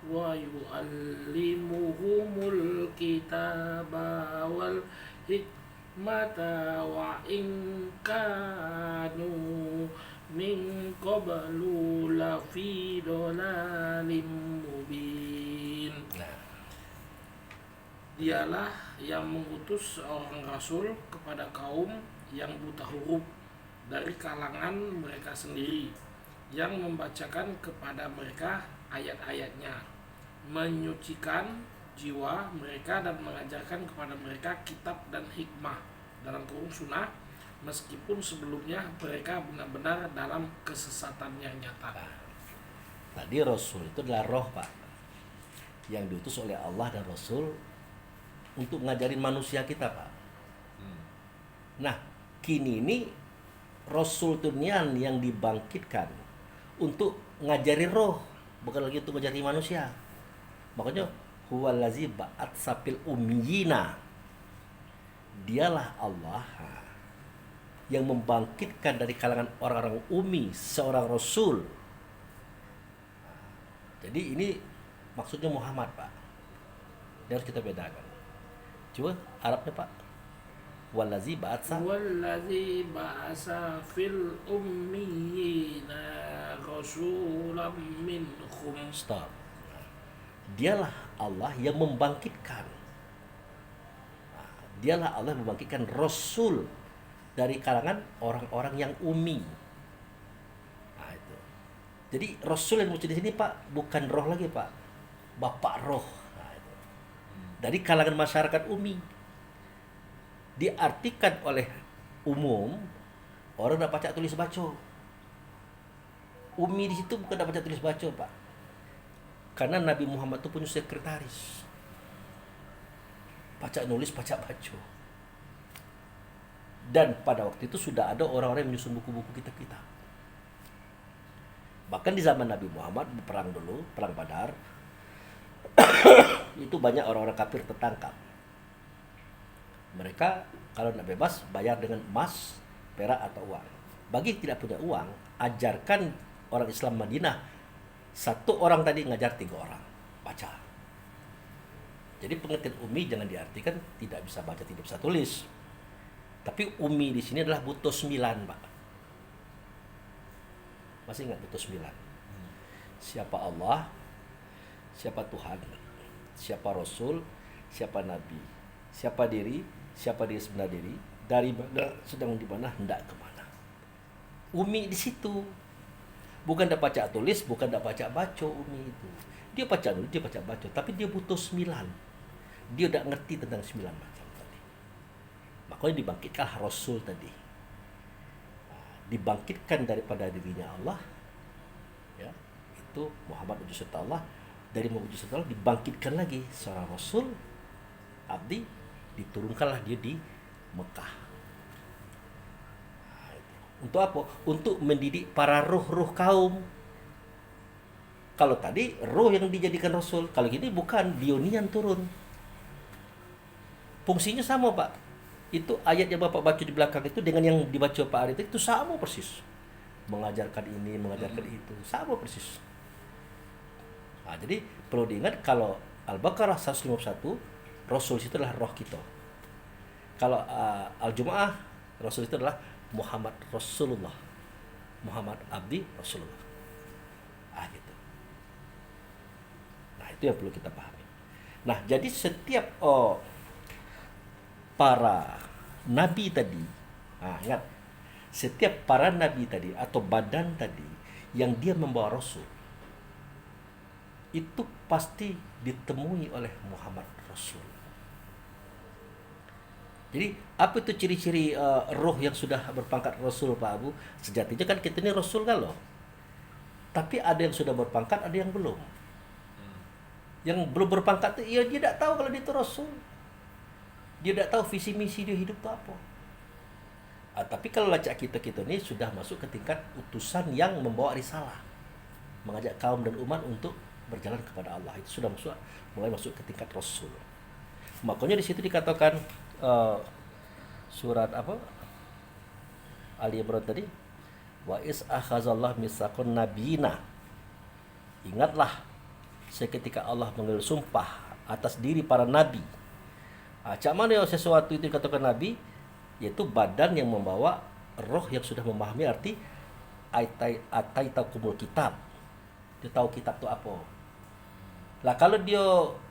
wa yu'allimuhumul kitaba wal hikmata wa in kanu min qablu lafi dhalalim mubin. Dialah yang mengutus seorang rasul kepada kaum yang buta huruf dari kalangan mereka sendiri, yang membacakan kepada mereka ayat-ayatnya, menyucikan jiwa mereka dan mengajarkan kepada mereka kitab dan hikmah dalam kurung sunnah, meskipun sebelumnya mereka benar-benar dalam kesesatan yang nyata. Tadi Rasul itu adalah roh, Pak, yang diutus oleh Allah dan Rasul untuk ngajarin manusia kita, Pak. Nah, kini ini Rasul Tunian yang dibangkitkan untuk ngajari roh, bukan lagi untuk ngajari manusia. Makanya huwallazi ba'at sapil ummiyina. Dialah Allah yang membangkitkan dari kalangan orang-orang ummi seorang Rasul. Jadi ini maksudnya Muhammad, Pak. Ini harus kita bedakan. Coba Arabnya, Pak. Wallazi ba'atsa. Wallazi ba'asa fil ummiyina rasulam minhum. Stop. Dialah Allah yang membangkitkan. Dialah Allah yang membangkitkan Rasul dari kalangan orang-orang yang ummi. Nah, itu. Jadi Rasul yang muncul di sini, Pak, bukan roh lagi, Pak. Bapak roh. Nah, itu. Dari kalangan masyarakat ummi. Diartikan oleh umum orang dapat baca tulis baca. Ummi di situ bukan dapat baca tulis baca, Pak. Karena Nabi Muhammad itu punya sekretaris. Baca nulis, baca baca. Dan pada waktu itu sudah ada orang-orang yang menyusun buku-buku kitab-kitab. Bahkan di zaman Nabi Muhammad perang dulu, perang Badar, itu banyak orang-orang kafir tertangkap. Mereka kalau tidak bebas bayar dengan emas, perak atau uang. Bagi tidak punya uang, ajarkan orang Islam Madinah. Satu orang tadi ngajar 3 orang baca. Jadi pengertian ummi jangan diartikan tidak bisa baca, tidak bisa tulis. Tapi ummi di sini adalah butuh 9, Pak. Masih ingat butuh 9? Siapa Allah, siapa Tuhan, siapa Rasul, siapa Nabi, siapa diri, siapa diri sebenar diri, dari mana, sedang di mana, hendak kemana. Umi di situ. Bukan dah baca tulis, bukan dah baca baca umi itu. Dia baca tulis, dia baca baca, tapi dia butuh 9. Dia udah ngerti tentang 9 macam tadi. Makanya dibangkitkan Rasul tadi. Dibangkitkan daripada dirinya Allah, ya, itu Muhammad utusan Allah. Dari utusan Allah dibangkitkan lagi seorang Rasul abdi, diturunkanlah dia di Mekah. Nah, untuk apa? Untuk mendidik para ruh-ruh kaum. Kalau tadi ruh yang dijadikan Rasul, kalau gini bukan, Dionian turun. Fungsinya sama, Pak. Itu ayat yang Bapak baca di belakang itu dengan yang dibaca Pak Ari itu sama persis. Mengajarkan ini, mengajarkan itu, sama persis. Nah, jadi perlu diingat kalau Al-Baqarah 151, Rasul itu adalah roh kita. Kalau Al-Jumu'ah, Rasul itu adalah Muhammad Rasulullah. Muhammad Abdi Rasulullah. Gitu. Nah, itu yang perlu kita pahami. Nah, jadi setiap para nabi tadi, ingat, setiap para nabi tadi atau badan tadi yang dia membawa Rasul, itu pasti ditemui oleh Muhammad Rasul. Jadi apa itu ciri-ciri roh yang sudah berpangkat Rasul Pak Abu? Sejatinya kan kita ini Rasul kan loh. Tapi ada yang sudah berpangkat, ada yang belum. Yang belum berpangkat itu, ya dia tidak tahu kalau dia itu Rasul. Dia tidak tahu visi misi dia hidup itu apa. Tapi kalau lacak kita ini sudah masuk ke tingkat utusan yang membawa risalah, mengajak kaum dan umat untuk berjalan kepada Allah. Itu sudah mulai masuk ke tingkat Rasul. Makanya di situ dikatakan surat apa? Ali Imran tadi, wa is akhazallah misakun nabina. Ingatlah seketika Allah mengambil sumpah atas diri para nabi. Cak mana sesuatu itu dikatakan nabi, yaitu badan yang membawa roh yang sudah memahami arti ataitakumul kitab. Dia tahu kitab itu apa. Lah kalau dia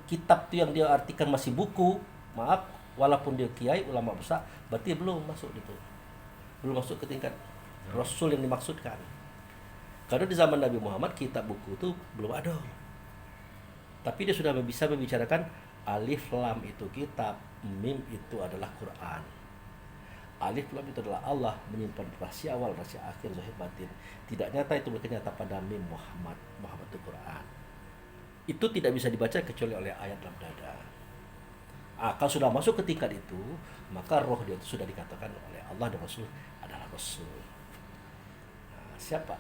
kitab itu yang dia artikan masih buku, maaf, walaupun dia kiai ulama besar, berarti belum masuk itu. Belum masuk ke tingkat Rasul yang dimaksudkan. Karena di zaman Nabi Muhammad kitab buku itu belum ada. Tapi dia sudah bisa membicarakan alif lam itu kitab, mim itu adalah Quran. Alif lam itu adalah Allah menyimpan rahasia awal, rahasia akhir, zahir batin. Tidak nyata itu bukan nyata pada mim Muhammad. Muhammad itu Quran. Itu tidak bisa dibaca kecuali oleh ayat dalam dada. Kalau sudah masuk ke tingkat itu, maka roh dia itu sudah dikatakan oleh Allah dan Rasul adalah Rasul. Siapa?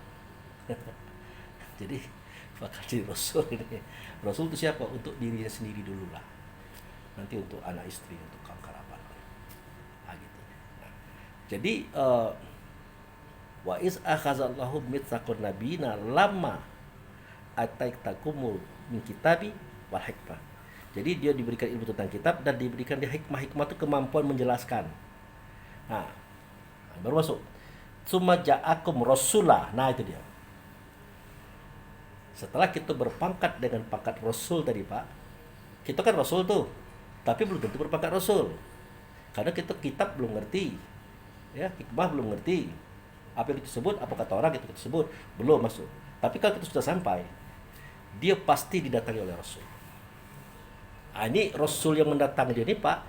Jadi bakal jadi Rasul ini. Rasul itu siapa? Untuk dirinya sendiri dulu lah. Nanti untuk anak istri, untuk kaum kerabat. Gitu. Jadi wa is akhazallahu mitsaqan nabiyina lama ataitakumul min kitabi wal hikmah. Jadi dia diberikan ilmu tentang kitab dan diberikan dia hikmah. Hikmah itu kemampuan menjelaskan. Nah, baru masuk. Summa ja'akum rasulah. Nah, itu dia. Setelah kita berpangkat dengan pangkat Rasul tadi Pak, kita kan Rasul tuh, tapi belum tentu berpangkat Rasul. Karena kita kitab belum ngerti, ya hikmah belum ngerti. Apa yang disebut, apa kata orang itu kita sebut, belum masuk. Tapi kalau kita sudah sampai, dia pasti didatangi oleh Rasul. Ini Rasul yang mendatangi dia ini Pak,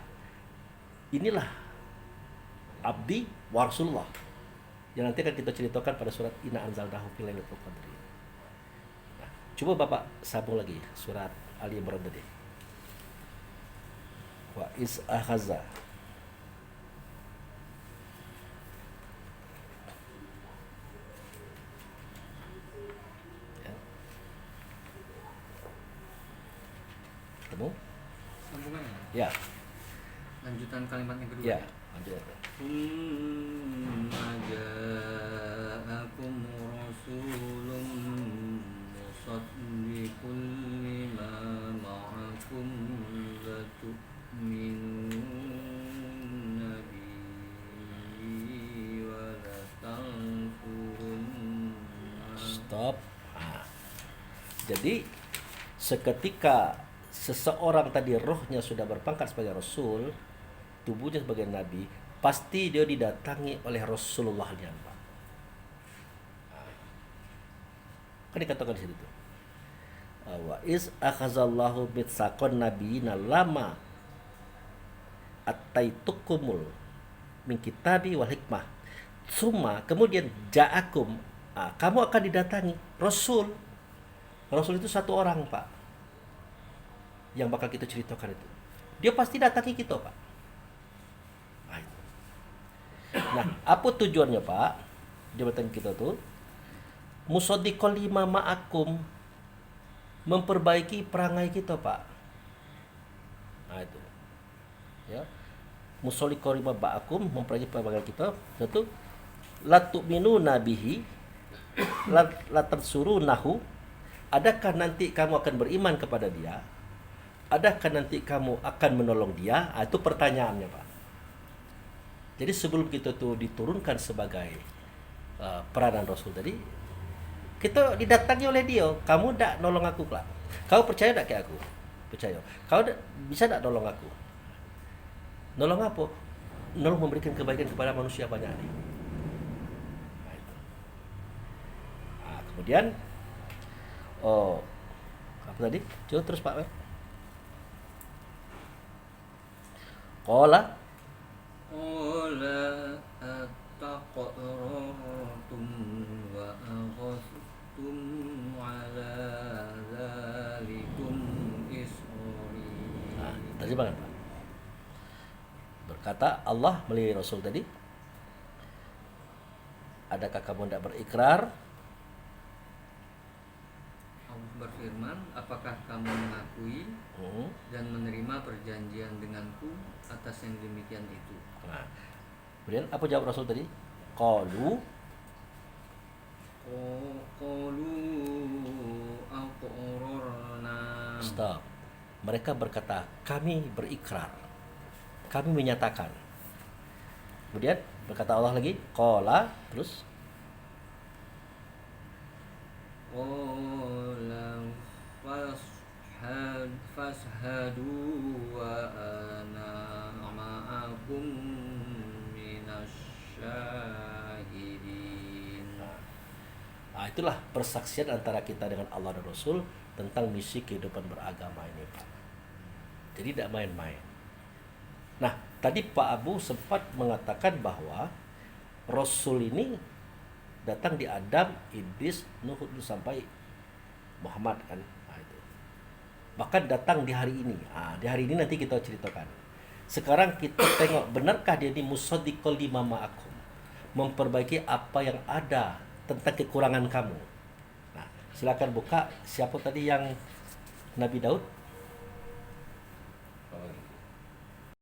inilah abdi wa Rasulullah yang nanti akan kita ceritakan pada surat Inna anzalnahu fi lailatul qadri. Nah, coba Bapak sambung lagi surat Ali Imran tadi. Wa is akhaza. Ya. Ketemu? Sambungan Ya. lanjutan kalimat yang kedua. Ya, lanjut. Ja'akum rasulun musaddiqun lima ma'akum latu'minunna bihi wa latansurunna. Stop. Jadi seketika seseorang tadi rohnya sudah berpangkat sebagai Rasul, tubuhnya sebagai Nabi, pasti dia didatangi oleh Rasulullah Pak. Kan dikatakan di situ tuh. Wa is akhazallahu mitsaqan nabiyina lama ataitukumul min kitabi wal hikmah. Summa kemudian ja'akum, kamu akan didatangi Rasul. Rasul itu satu orang Pak, yang bakal kita ceritakan itu. Dia pasti datangi kita Pak. Nah, apa tujuannya Pak? Jabatan kita tuh musaddiqal lima ma'akum, memperbaiki perangai kita Pak. Nah itu. Ya. Musaddiqal lima ma'akum, memperbaiki perangai kita. Satu, la tu'minuna bihi, la tansurunahu. Adakah nanti kamu akan beriman kepada dia? Adakah nanti kamu akan menolong dia? Itu pertanyaannya Pak. Jadi sebelum kita tuh diturunkan sebagai peranan Rasul tadi, kita didatangi oleh dia. Kamu tidak nolong aku Pak. Kau percaya tidak ke aku? Percaya. Kau bisa tidak nolong aku? Nolong apa? Nolong memberikan kebaikan kepada manusia banyak nih. Kemudian, apa tadi? Coba terus Pak. Qala Terjemahkan Pak. Berkata Allah melalui Rasul tadi, adakah kamu tidak berikrar? Allah berfirman, apakah kamu mengakui Hmm. dan menerima perjanjian denganku atas yang demikian itu? Nah, kemudian apa jawab Rasul tadi? Qalu, Qalu aqrarna. stop. Mereka berkata, kami berikrar, kami menyatakan. Kemudian berkata Allah lagi, qala, terus Qala fashhadu wa ana ma'akum minasyahidin. Nah, itulah persaksian antara kita dengan Allah dan Rasul tentang misi kehidupan beragama ini, Pak. Jadi tidak main-main. Nah, tadi Pak Abu sempat mengatakan bahwa Rasul ini datang di Adam, Idris, Nuh sampai Muhammad kan. Nah, itu. Bahkan datang di hari ini. Nah, di hari ini nanti kita ceritakan. Sekarang kita tengok, benarkah dia ini musaddiqul lima ma'akum, memperbaiki apa yang ada tentang kekurangan kamu. Nah, silakan buka. Siapa tadi yang Nabi Daud? Oh,